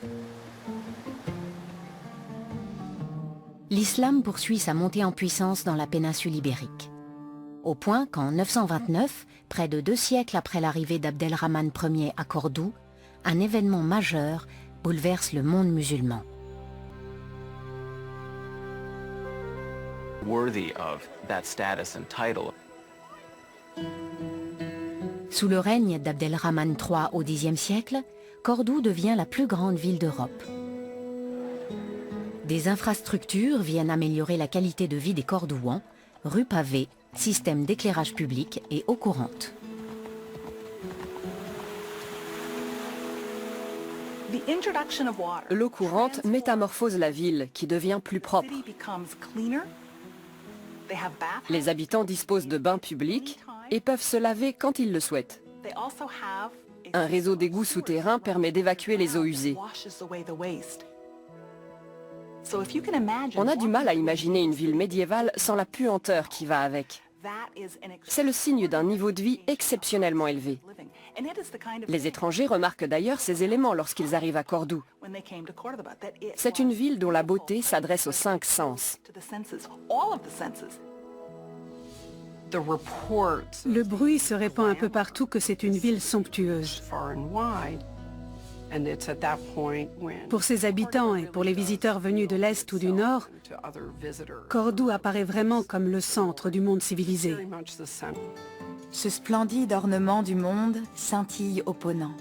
L'islam poursuit sa montée en puissance dans la péninsule ibérique. Au point qu'en 929, près de 2 siècles après l'arrivée d'Abdelrahman Ier à Cordoue, un événement majeur bouleverse le monde musulman. Sous le règne d'Abdelrahman III au Xe siècle, Cordoue devient la plus grande ville d'Europe. Des infrastructures viennent améliorer la qualité de vie des Cordouans, rues pavées, système d'éclairage public et eau courante. L'eau courante métamorphose la ville, qui devient plus propre. Les habitants disposent de bains publics et peuvent se laver quand ils le souhaitent. Un réseau d'égouts souterrains permet d'évacuer les eaux usées. On a du mal à imaginer une ville médiévale sans la puanteur qui va avec. C'est le signe d'un niveau de vie exceptionnellement élevé. Les étrangers remarquent d'ailleurs ces éléments lorsqu'ils arrivent à Cordoue. C'est une ville dont la beauté s'adresse aux 5 sens. Le bruit se répand un peu partout que c'est une ville somptueuse. Pour ses habitants et pour les visiteurs venus de l'Est ou du Nord, Cordoue apparaît vraiment comme le centre du monde civilisé. Ce splendide ornement du monde scintille au Ponant.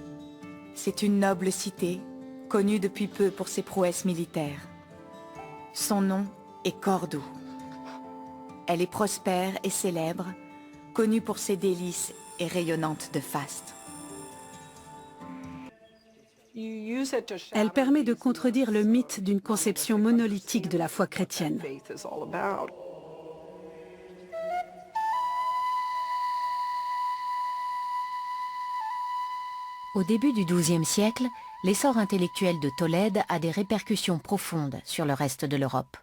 C'est une noble cité, connue depuis peu pour ses prouesses militaires. Son nom est Cordoue. Elle est prospère et célèbre, connue pour ses délices et rayonnante de faste. Elle permet de contredire le mythe d'une conception monolithique de la foi chrétienne. Au début du XIIe siècle, l'essor intellectuel de Tolède a des répercussions profondes sur le reste de l'Europe.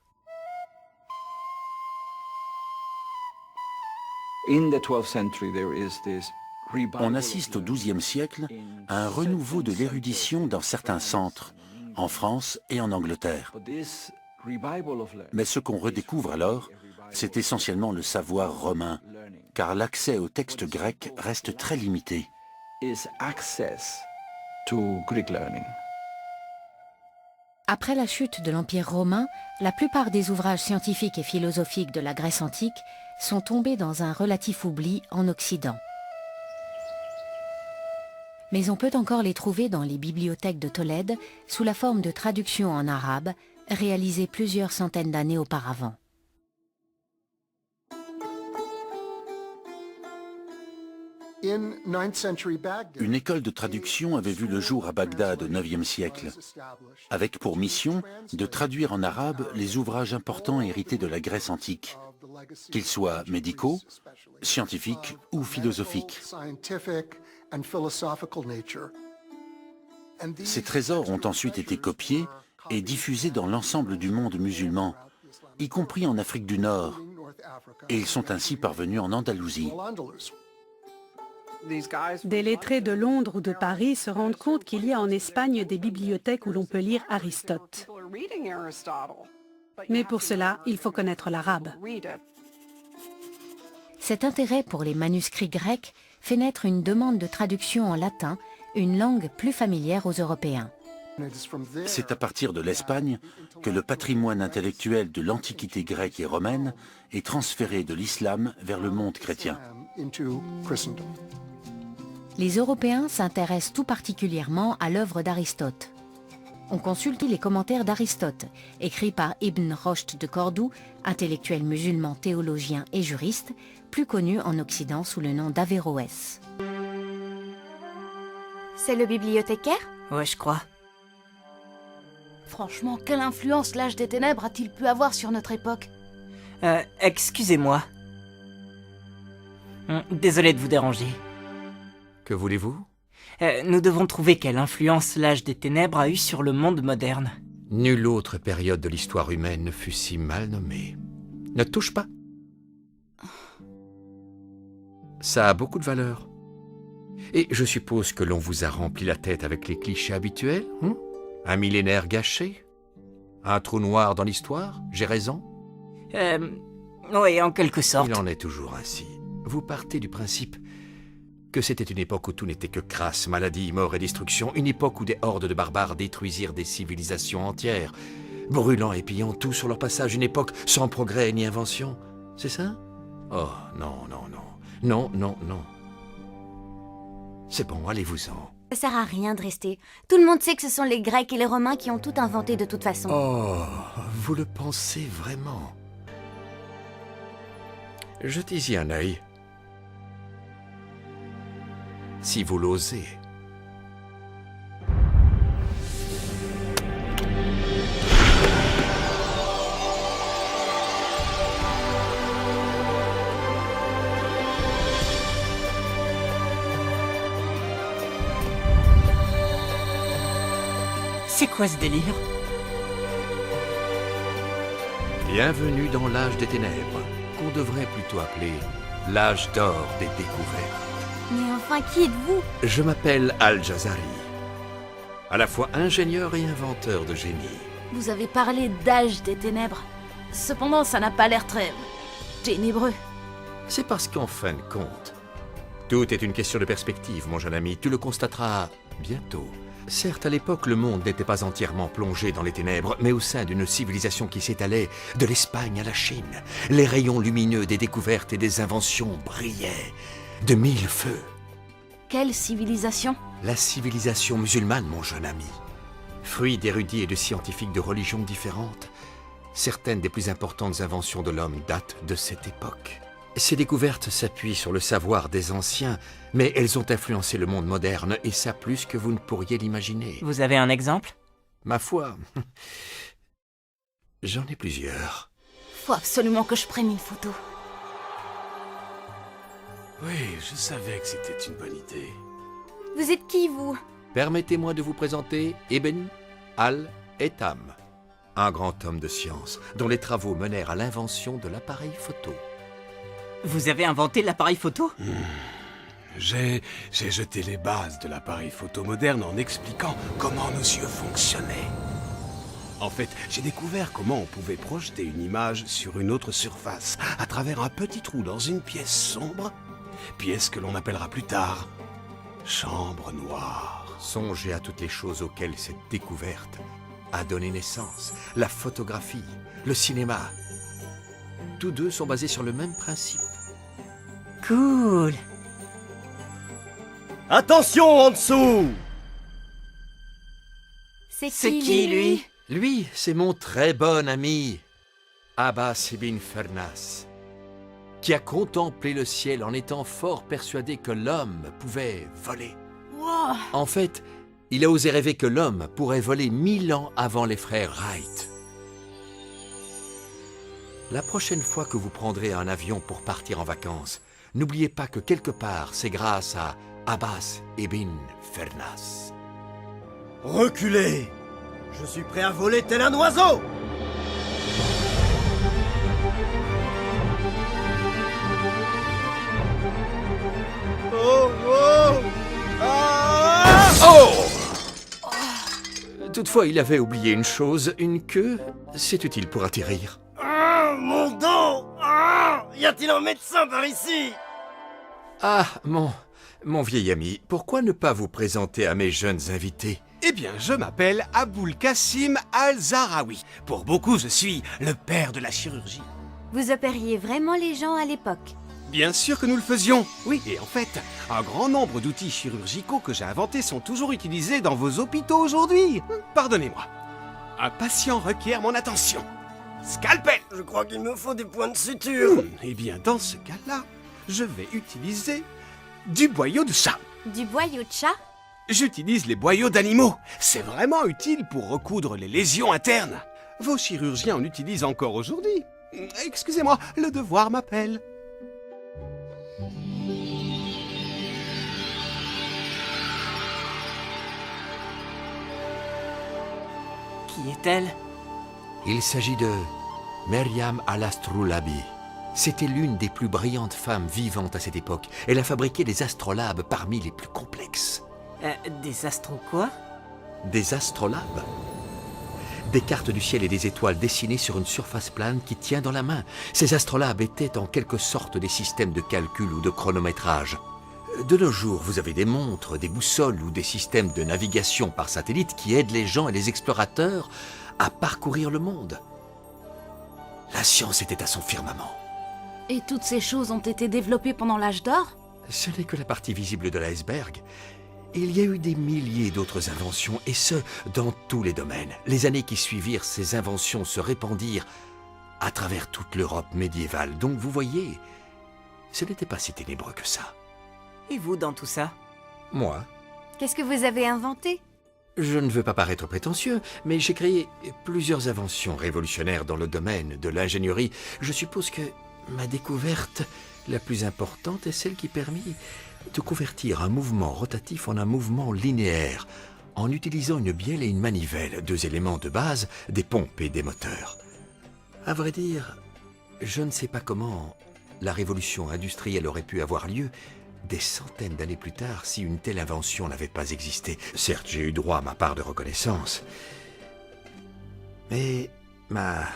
On assiste au XIIe siècle à un renouveau de l'érudition dans certains centres, en France et en Angleterre. Mais ce qu'on redécouvre alors, c'est essentiellement le savoir romain, car l'accès aux textes grecs reste très limité. Après la chute de l'Empire romain, la plupart des ouvrages scientifiques et philosophiques de la Grèce antique sont tombés dans un relatif oubli en Occident. Mais on peut encore les trouver dans les bibliothèques de Tolède sous la forme de traductions en arabe réalisées plusieurs centaines d'années auparavant. Une école de traduction avait vu le jour à Bagdad au IXe siècle, avec pour mission de traduire en arabe les ouvrages importants hérités de la Grèce antique, qu'ils soient médicaux, scientifiques ou philosophiques. Ces trésors ont ensuite été copiés et diffusés dans l'ensemble du monde musulman, y compris en Afrique du Nord, et ils sont ainsi parvenus en Andalousie. Des lettrés de Londres ou de Paris se rendent compte qu'il y a en Espagne des bibliothèques où l'on peut lire Aristote. Mais pour cela, il faut connaître l'arabe. Cet intérêt pour les manuscrits grecs fait naître une demande de traduction en latin, une langue plus familière aux Européens. C'est à partir de l'Espagne que le patrimoine intellectuel de l'Antiquité grecque et romaine est transféré de l'islam vers le monde chrétien. Les Européens s'intéressent tout particulièrement à l'œuvre d'Aristote. On consulte les commentaires d'Aristote, écrits par Ibn Rushd de Cordoue, intellectuel musulman, théologien et juriste, plus connu en Occident sous le nom d'Averroès. C'est le bibliothécaire? Ouais, je crois. Franchement, quelle influence l'âge des ténèbres a-t-il pu avoir sur notre époque? Excusez-moi. Désolé de vous déranger. Que voulez-vous? Nous devons trouver quelle influence l'âge des ténèbres a eu sur le monde moderne. Nulle autre période de l'histoire humaine ne fut si mal nommée. Ne touche pas. Ça a beaucoup de valeur. Et je suppose que l'on vous a rempli la tête avec les clichés habituels, hein? Un millénaire gâché? Un trou noir dans l'histoire? J'ai raison? Oui, en quelque sorte. Il en est toujours ainsi. Vous partez du principe que c'était une époque où tout n'était que crasse, maladie, mort et destruction, une époque où des hordes de barbares détruisirent des civilisations entières, brûlant et pillant tout sur leur passage, une époque sans progrès ni invention. C'est ça? Oh, non, non, non. Non, non, non. C'est bon, allez-vous-en. Ça sert à rien de rester. Tout le monde sait que ce sont les Grecs et les Romains qui ont tout inventé de toute façon. Oh, vous le pensez vraiment? Jetez-y un œil. Si vous l'osez. C'est quoi ce délire? Bienvenue dans l'âge des ténèbres, qu'on devrait plutôt appeler l'âge d'or des découvertes. Mais enfin, qui êtes-vous? Je m'appelle Al-Jazari, à la fois ingénieur et inventeur de génie. Vous avez parlé d'âge des ténèbres. Cependant, ça n'a pas l'air très ténébreux. C'est parce qu'en fin de compte, tout est une question de perspective, mon jeune ami. Tu le constateras bientôt. Certes, à l'époque, le monde n'était pas entièrement plongé dans les ténèbres, mais au sein d'une civilisation qui s'étalait de l'Espagne à la Chine. Les rayons lumineux des découvertes et des inventions brillaient de mille feux. Quelle civilisation? La civilisation musulmane, mon jeune ami. Fruit d'érudits et de scientifiques de religions différentes, certaines des plus importantes inventions de l'homme datent de cette époque. Ces découvertes s'appuient sur le savoir des anciens, mais elles ont influencé le monde moderne, et ça plus que vous ne pourriez l'imaginer. Vous avez un exemple? Ma foi, j'en ai plusieurs. Faut absolument que je prenne une photo. Oui, je savais que c'était une bonne idée. Vous êtes qui, vous? Permettez-moi de vous présenter Ibn al-Haytham, un grand homme de science dont les travaux menèrent à l'invention de l'appareil photo. Vous avez inventé l'appareil photo? J'ai jeté les bases de l'appareil photo moderne en expliquant comment nos yeux fonctionnaient. En fait, j'ai découvert comment on pouvait projeter une image sur une autre surface à travers un petit trou dans une pièce sombre, pièce que l'on appellera plus tard chambre noire. Songez à toutes les choses auxquelles cette découverte a donné naissance. La photographie, le cinéma. Tous deux sont basés sur le même principe. Cool. Attention en dessous! C'est qui, lui? Lui, c'est mon très bon ami, Abbas ibn Firnas, qui a contemplé le ciel en étant fort persuadé que l'homme pouvait voler. Wow. En fait, il a osé rêver que l'homme pourrait voler 1000 ans avant les frères Wright. La prochaine fois que vous prendrez un avion pour partir en vacances, n'oubliez pas que quelque part, c'est grâce à Abbas ibn Firnas. Reculez! Je suis prêt à voler tel un oiseau! Oh! Oh! Ah! Oh! Toutefois, il avait oublié une chose, une queue, c'est utile pour atterrir. Ah! Mon dos! Ah! Y a-t-il un médecin par ici? Ah, mon vieil ami, pourquoi ne pas vous présenter à mes jeunes invités? Eh bien, je m'appelle Aboul Kassim Al-Zahraoui. Pour beaucoup, je suis le père de la chirurgie. Vous opériez vraiment les gens à l'époque? Bien sûr que nous le faisions. Oui, et en fait, un grand nombre d'outils chirurgicaux que j'ai inventés sont toujours utilisés dans vos hôpitaux aujourd'hui. Pardonnez-moi. Un patient requiert mon attention. Scalpel! Je crois qu'il me faut des points de suture. Eh bien, dans ce cas-là, je vais utiliser du boyau de chat. Du boyau de chat? J'utilise les boyaux d'animaux. C'est vraiment utile pour recoudre les lésions internes. Vos chirurgiens en utilisent encore aujourd'hui. Excusez-moi, le devoir m'appelle. Qui est-elle? Il s'agit de Maryam al-Astrolabi. C'était l'une des plus brillantes femmes vivantes à cette époque. Elle a fabriqué des astrolabes parmi les plus complexes. Des astros quoi? Des astrolabes. Des cartes du ciel et des étoiles dessinées sur une surface plane qui tient dans la main. Ces astrolabes étaient en quelque sorte des systèmes de calcul ou de chronométrage. De nos jours, vous avez des montres, des boussoles ou des systèmes de navigation par satellite qui aident les gens et les explorateurs à parcourir le monde. La science était à son firmament. Et toutes ces choses ont été développées pendant l'âge d'or? Ce n'est que la partie visible de l'iceberg. Il y a eu des milliers d'autres inventions, et ce, dans tous les domaines. Les années qui suivirent, ces inventions se répandirent à travers toute l'Europe médiévale. Donc vous voyez, ce n'était pas si ténébreux que ça. Et vous dans tout ça? Moi? Qu'est-ce que vous avez inventé? Je ne veux pas paraître prétentieux, mais j'ai créé plusieurs inventions révolutionnaires dans le domaine de l'ingénierie. Je suppose que ma découverte la plus importante est celle qui permit de convertir un mouvement rotatif en un mouvement linéaire, en utilisant une bielle et une manivelle, deux éléments de base, des pompes et des moteurs. À vrai dire, je ne sais pas comment la révolution industrielle aurait pu avoir lieu des centaines d'années plus tard si une telle invention n'avait pas existé. Certes, j'ai eu droit à ma part de reconnaissance, mais ma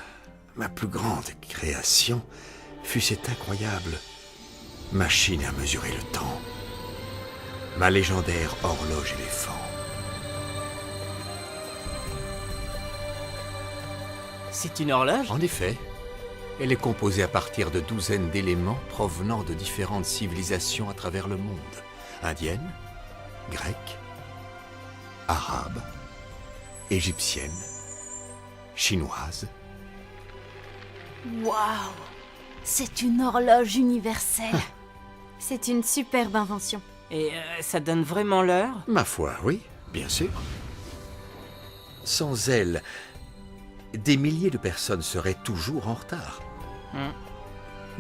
plus grande création fut cette incroyable machine à mesurer le temps. Ma légendaire horloge éléphant. C'est une horloge? En effet, elle est composée à partir de douzaines d'éléments provenant de différentes civilisations à travers le monde. Indienne, grecque, arabe, égyptienne, chinoise. Waouh! C'est une horloge universelle. C'est une superbe invention. Et ça donne vraiment l'heure? Ma foi, oui, bien sûr. Sans elle, des milliers de personnes seraient toujours en retard.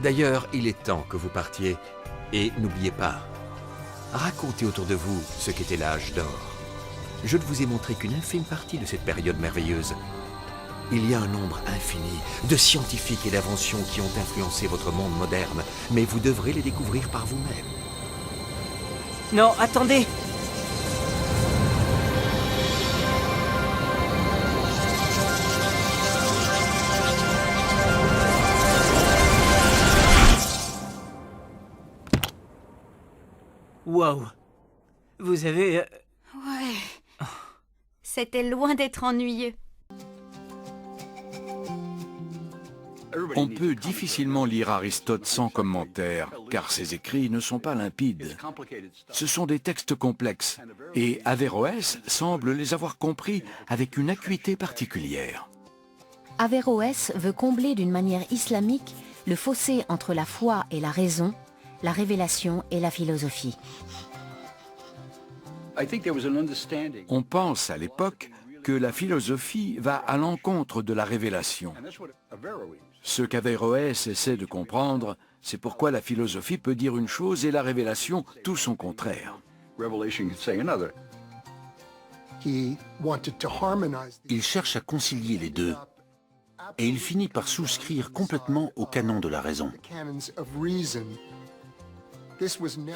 D'ailleurs, il est temps que vous partiez. Et n'oubliez pas, racontez autour de vous ce qu'était l'âge d'or. Je ne vous ai montré qu'une infime partie de cette période merveilleuse. Il y a un nombre infini de scientifiques et d'inventions qui ont influencé votre monde moderne, mais vous devrez les découvrir par vous-même. Non, attendez! Wow! Vous avez... Ouais. C'était loin d'être ennuyeux. On peut difficilement lire Aristote sans commentaire, car ses écrits ne sont pas limpides. Ce sont des textes complexes, et Averroès semble les avoir compris avec une acuité particulière. Averroès veut combler d'une manière islamique le fossé entre la foi et la raison, la révélation et la philosophie. On pense à l'époque que la philosophie va à l'encontre de la révélation. Ce qu'Averroès essaie de comprendre, c'est pourquoi la philosophie peut dire une chose et la révélation tout son contraire. Il cherche à concilier les deux, et il finit par souscrire complètement au canon de la raison.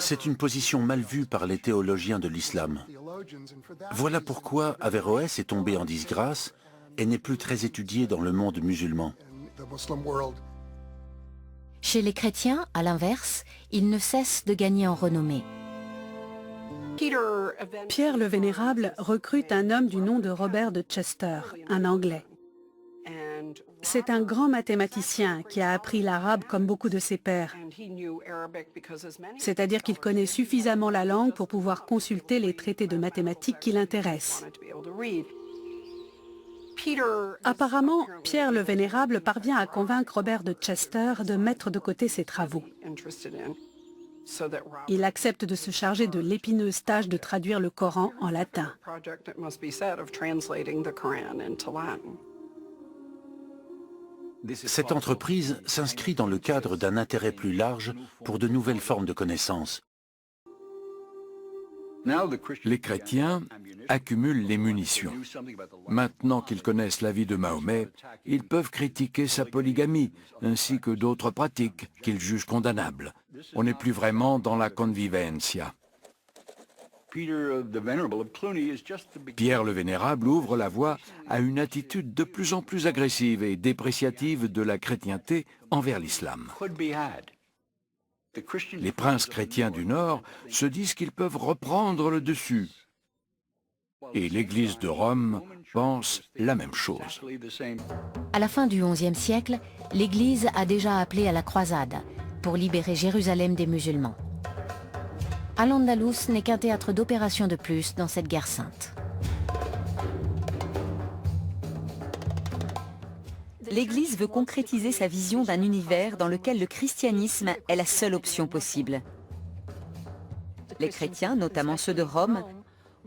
C'est une position mal vue par les théologiens de l'islam. Voilà pourquoi Averroès est tombé en disgrâce et n'est plus très étudié dans le monde musulman. Chez les chrétiens, à l'inverse, il ne cesse de gagner en renommée. Pierre le Vénérable recrute un homme du nom de Robert de Chester, un Anglais. C'est un grand mathématicien qui a appris l'arabe comme beaucoup de ses pairs. C'est-à-dire qu'il connaît suffisamment la langue pour pouvoir consulter les traités de mathématiques qui l'intéressent. Apparemment, Pierre le Vénérable parvient à convaincre Robert de Chester de mettre de côté ses travaux. Il accepte de se charger de l'épineuse tâche de traduire le Coran en latin. Cette entreprise s'inscrit dans le cadre d'un intérêt plus large pour de nouvelles formes de connaissances. Les chrétiens accumulent les munitions. Maintenant qu'ils connaissent la vie de Mahomet, ils peuvent critiquer sa polygamie, ainsi que d'autres pratiques qu'ils jugent condamnables. On n'est plus vraiment dans la convivencia. Pierre le Vénérable ouvre la voie à une attitude de plus en plus agressive et dépréciative de la chrétienté envers l'islam. Les princes chrétiens du Nord se disent qu'ils peuvent reprendre le dessus. Et l'Église de Rome pense la même chose. À la fin du XIe siècle, l'Église a déjà appelé à la croisade pour libérer Jérusalem des musulmans. Al-Andalus n'est qu'un théâtre d'opérations de plus dans cette guerre sainte. L'Église veut concrétiser sa vision d'un univers dans lequel le christianisme est la seule option possible. Les chrétiens, notamment ceux de Rome,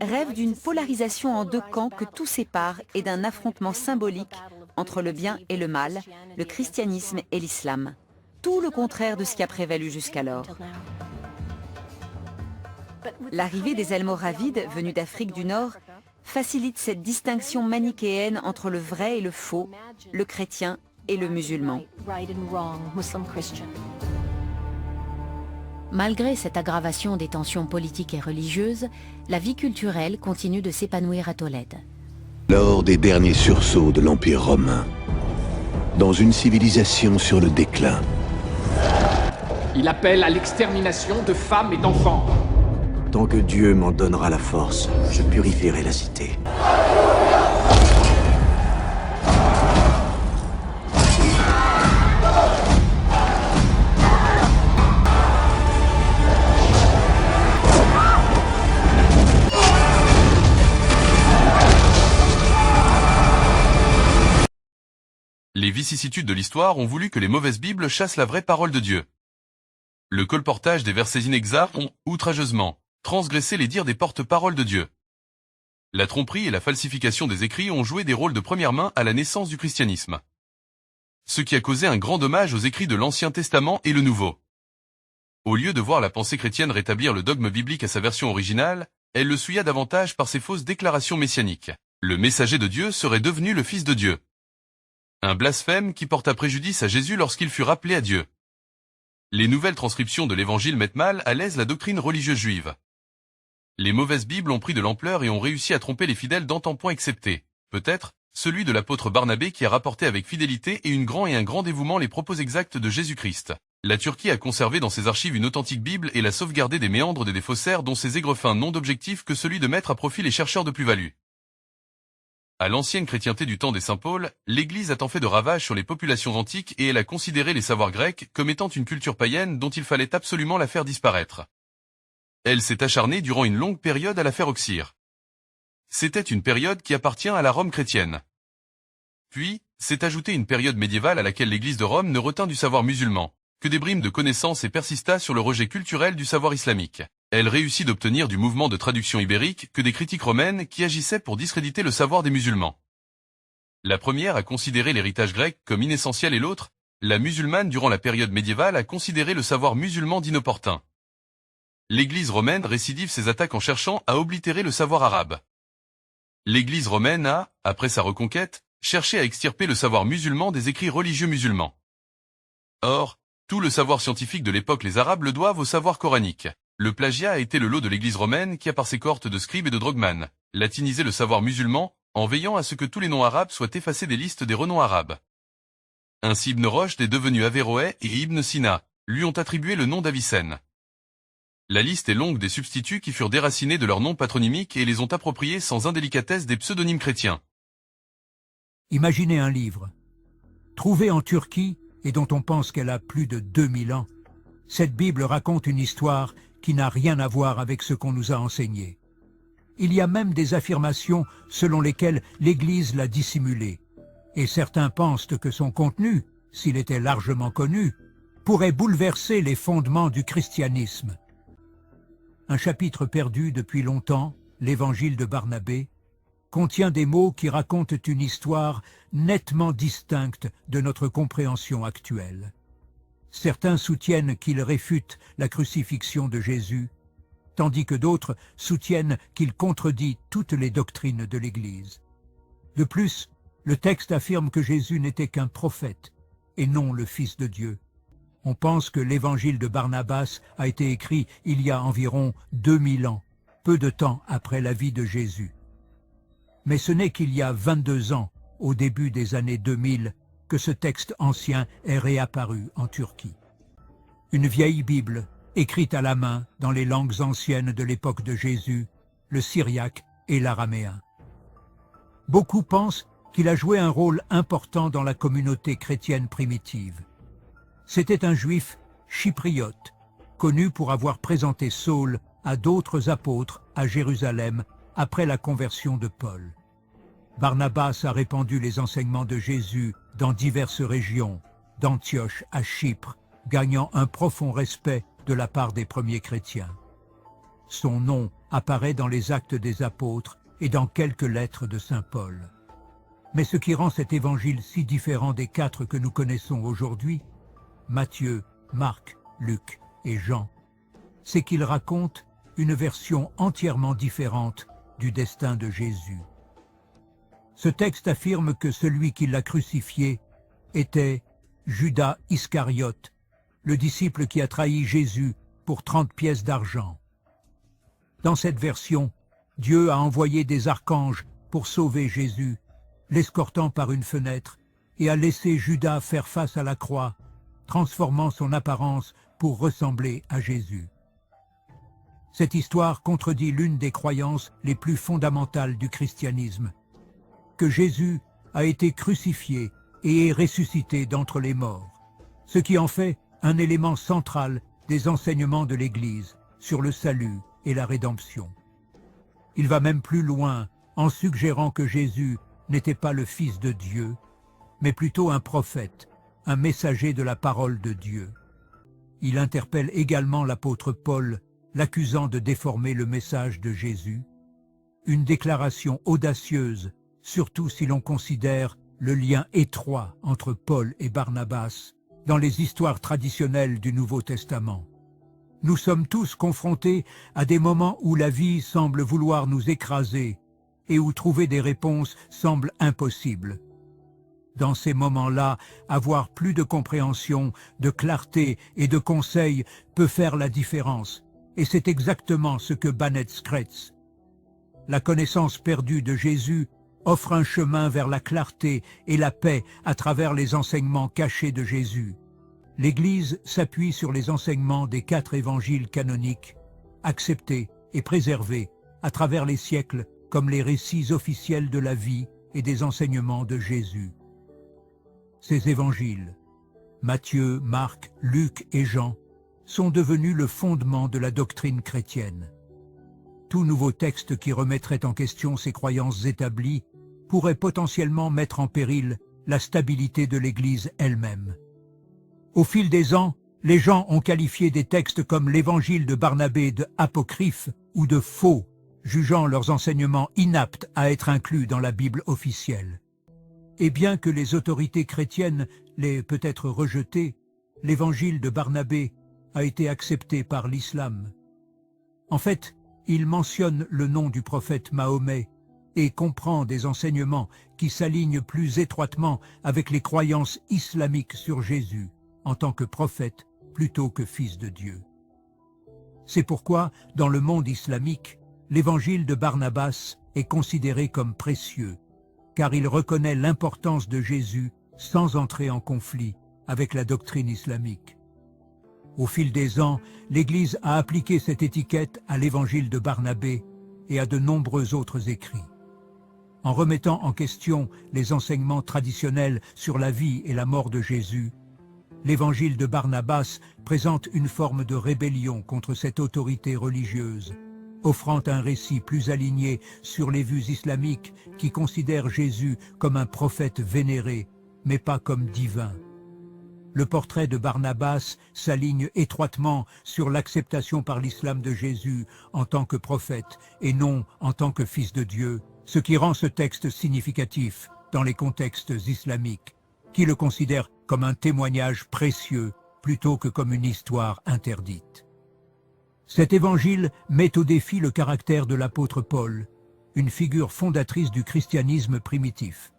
rêvent d'une polarisation en deux camps que tout sépare et d'un affrontement symbolique entre le bien et le mal, le christianisme et l'islam. Tout le contraire de ce qui a prévalu jusqu'alors. L'arrivée des Almoravides, venus d'Afrique du Nord, facilite cette distinction manichéenne entre le vrai et le faux, le chrétien et le musulman. Malgré cette aggravation des tensions politiques et religieuses, la vie culturelle continue de s'épanouir à Tolède. Lors des derniers sursauts de l'Empire romain, dans une civilisation sur le déclin, il appelle à l'extermination de femmes et d'enfants. Tant que Dieu m'en donnera la force, je purifierai la cité. Les vicissitudes de l'histoire ont voulu que les mauvaises Bibles chassent la vraie parole de Dieu. Le colportage des versets inexacts ont, outrageusement, transgressé les dires des porte-paroles de Dieu. La tromperie et la falsification des écrits ont joué des rôles de première main à la naissance du christianisme. Ce qui a causé un grand dommage aux écrits de l'Ancien Testament et le Nouveau. Au lieu de voir la pensée chrétienne rétablir le dogme biblique à sa version originale, elle le souilla davantage par ses fausses déclarations messianiques. Le messager de Dieu serait devenu le Fils de Dieu. Un blasphème qui porta préjudice à Jésus lorsqu'il fut rappelé à Dieu. Les nouvelles transcriptions de l'Évangile mettent mal à l'aise la doctrine religieuse juive. Les mauvaises Bibles ont pris de l'ampleur et ont réussi à tromper les fidèles d'un temps point excepté, peut-être, celui de l'apôtre Barnabé qui a rapporté avec fidélité et un grand dévouement les propos exacts de Jésus-Christ. La Turquie a conservé dans ses archives une authentique Bible et l'a sauvegardée des méandres des faussaires dont ses aigrefins n'ont d'objectif que celui de mettre à profit les chercheurs de plus-value. À l'ancienne chrétienté du temps des Saint Paul, l'Église a tant fait de ravages sur les populations antiques et elle a considéré les savoirs grecs comme étant une culture païenne dont il fallait absolument la faire disparaître. Elle s'est acharnée durant une longue période à la faire oxyre. C'était une période qui appartient à la Rome chrétienne. Puis, s'est ajoutée une période médiévale à laquelle l'Église de Rome ne retint du savoir musulman que des brimes de connaissances et persista sur le rejet culturel du savoir islamique. Elle réussit d'obtenir du mouvement de traduction ibérique que des critiques romaines qui agissaient pour discréditer le savoir des musulmans. La première a considéré l'héritage grec comme inessentiel et l'autre, la musulmane durant la période médiévale a considéré le savoir musulman d'inopportun. L'Église romaine récidive ses attaques en cherchant à oblitérer le savoir arabe. L'Église romaine a, après sa reconquête, cherché à extirper le savoir musulman des écrits religieux musulmans. Or, tout le savoir scientifique de l'époque les Arabes le doivent au savoir coranique. Le plagiat a été le lot de l'Église romaine qui a par ses cohortes de scribes et de drogmanes, latinisé le savoir musulman, en veillant à ce que tous les noms arabes soient effacés des listes des renoms arabes. Ainsi Ibn Rushd est devenu Averroès et Ibn Sina lui ont attribué le nom d'Avicenne. La liste est longue des substituts qui furent déracinés de leurs noms patronymiques et les ont appropriés sans indélicatesse des pseudonymes chrétiens. Imaginez un livre, trouvé en Turquie et dont on pense qu'elle a plus de 2000 ans. Cette Bible raconte une histoire qui n'a rien à voir avec ce qu'on nous a enseigné. Il y a même des affirmations selon lesquelles l'Église l'a dissimulée, et certains pensent que son contenu, s'il était largement connu, pourrait bouleverser les fondements du christianisme. Un chapitre perdu depuis longtemps, l'Évangile de Barnabé, contient des mots qui racontent une histoire nettement distincte de notre compréhension actuelle. Certains soutiennent qu'il réfute la crucifixion de Jésus, tandis que d'autres soutiennent qu'il contredit toutes les doctrines de l'Église. De plus, le texte affirme que Jésus n'était qu'un prophète et non le Fils de Dieu. On pense que l'Évangile de Barnabas a été écrit il y a environ 2000 ans, peu de temps après la vie de Jésus. Mais ce n'est qu'il y a 22 ans, au début des années 2000, que ce texte ancien est réapparu en Turquie. Une vieille Bible, écrite à la main dans les langues anciennes de l'époque de Jésus, le syriaque et l'araméen. Beaucoup pensent qu'il a joué un rôle important dans la communauté chrétienne primitive. C'était un juif chypriote, connu pour avoir présenté Saul à d'autres apôtres à Jérusalem après la conversion de Paul. Barnabas a répandu les enseignements de Jésus dans diverses régions, d'Antioche à Chypre, gagnant un profond respect de la part des premiers chrétiens. Son nom apparaît dans les Actes des Apôtres et dans quelques lettres de saint Paul. Mais ce qui rend cet évangile si différent des 4 que nous connaissons aujourd'hui, Matthieu, Marc, Luc et Jean, c'est qu'il raconte une version entièrement différente du destin de Jésus. Ce texte affirme que celui qui l'a crucifié était Judas Iscariote, le disciple qui a trahi Jésus pour 30 pièces d'argent. Dans cette version, Dieu a envoyé des archanges pour sauver Jésus, l'escortant par une fenêtre, et a laissé Judas faire face à la croix, transformant son apparence pour ressembler à Jésus. Cette histoire contredit l'une des croyances les plus fondamentales du christianisme, que Jésus a été crucifié et est ressuscité d'entre les morts, ce qui en fait un élément central des enseignements de l'Église sur le salut et la rédemption. Il va même plus loin en suggérant que Jésus n'était pas le Fils de Dieu, mais plutôt un prophète, un messager de la parole de Dieu. Il interpelle également l'apôtre Paul, l'accusant de déformer le message de Jésus. Une déclaration audacieuse, surtout si l'on considère le lien étroit entre Paul et Barnabas dans les histoires traditionnelles du Nouveau Testament. Nous sommes tous confrontés à des moments où la vie semble vouloir nous écraser et où trouver des réponses semble impossible. Dans ces moments-là, avoir plus de compréhension, de clarté et de conseils peut faire la différence, et c'est exactement ce que Banet Scretz. La connaissance perdue de Jésus offre un chemin vers la clarté et la paix à travers les enseignements cachés de Jésus. L'Église s'appuie sur les enseignements des 4 évangiles canoniques, acceptés et préservés à travers les siècles comme les récits officiels de la vie et des enseignements de Jésus. Ces évangiles, Matthieu, Marc, Luc et Jean, sont devenus le fondement de la doctrine chrétienne. Tout nouveau texte qui remettrait en question ces croyances établies pourrait potentiellement mettre en péril la stabilité de l'Église elle-même. Au fil des ans, les gens ont qualifié des textes comme l'évangile de Barnabé de apocryphes ou de faux, jugeant leurs enseignements inaptes à être inclus dans la Bible officielle. Et bien que les autorités chrétiennes l'aient peut-être rejeté, l'évangile de Barnabé a été accepté par l'islam. En fait, il mentionne le nom du prophète Mahomet et comprend des enseignements qui s'alignent plus étroitement avec les croyances islamiques sur Jésus en tant que prophète plutôt que fils de Dieu. C'est pourquoi, dans le monde islamique, l'évangile de Barnabas est considéré comme précieux, car il reconnaît l'importance de Jésus sans entrer en conflit avec la doctrine islamique. Au fil des ans, l'Église a appliqué cette étiquette à l'évangile de Barnabé et à de nombreux autres écrits. En remettant en question les enseignements traditionnels sur la vie et la mort de Jésus, l'évangile de Barnabas présente une forme de rébellion contre cette autorité religieuse, offrant un récit plus aligné sur les vues islamiques qui considèrent Jésus comme un prophète vénéré, mais pas comme divin. Le portrait de Barnabas s'aligne étroitement sur l'acceptation par l'islam de Jésus en tant que prophète et non en tant que fils de Dieu, ce qui rend ce texte significatif dans les contextes islamiques, qui le considèrent comme un témoignage précieux plutôt que comme une histoire interdite. Cet évangile met au défi le caractère de l'apôtre Paul, une figure fondatrice du christianisme primitif.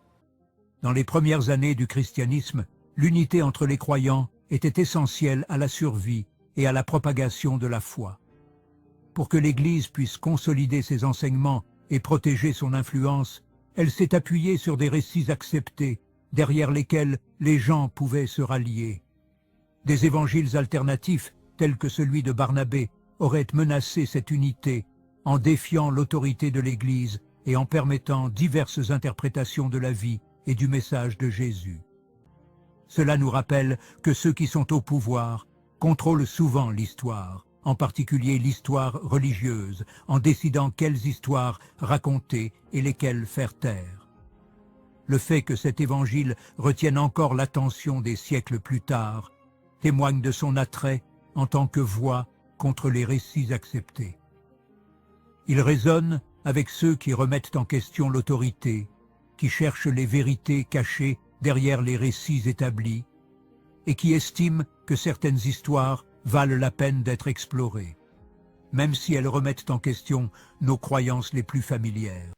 Dans les premières années du christianisme, l'unité entre les croyants était essentielle à la survie et à la propagation de la foi. Pour que l'Église puisse consolider ses enseignements et protéger son influence, elle s'est appuyée sur des récits acceptés, derrière lesquels les gens pouvaient se rallier. Des évangiles alternatifs, tels que celui de Barnabé, auraient menacé cette unité en défiant l'autorité de l'Église et en permettant diverses interprétations de la vie et du message de Jésus. Cela nous rappelle que ceux qui sont au pouvoir contrôlent souvent l'histoire, en particulier l'histoire religieuse, en décidant quelles histoires raconter et lesquelles faire taire. Le fait que cet évangile retienne encore l'attention des siècles plus tard témoigne de son attrait en tant que voix contre les récits acceptés. Il résonne avec ceux qui remettent en question l'autorité, qui cherchent les vérités cachées derrière les récits établis et qui estiment que certaines histoires valent la peine d'être explorées, même si elles remettent en question nos croyances les plus familières.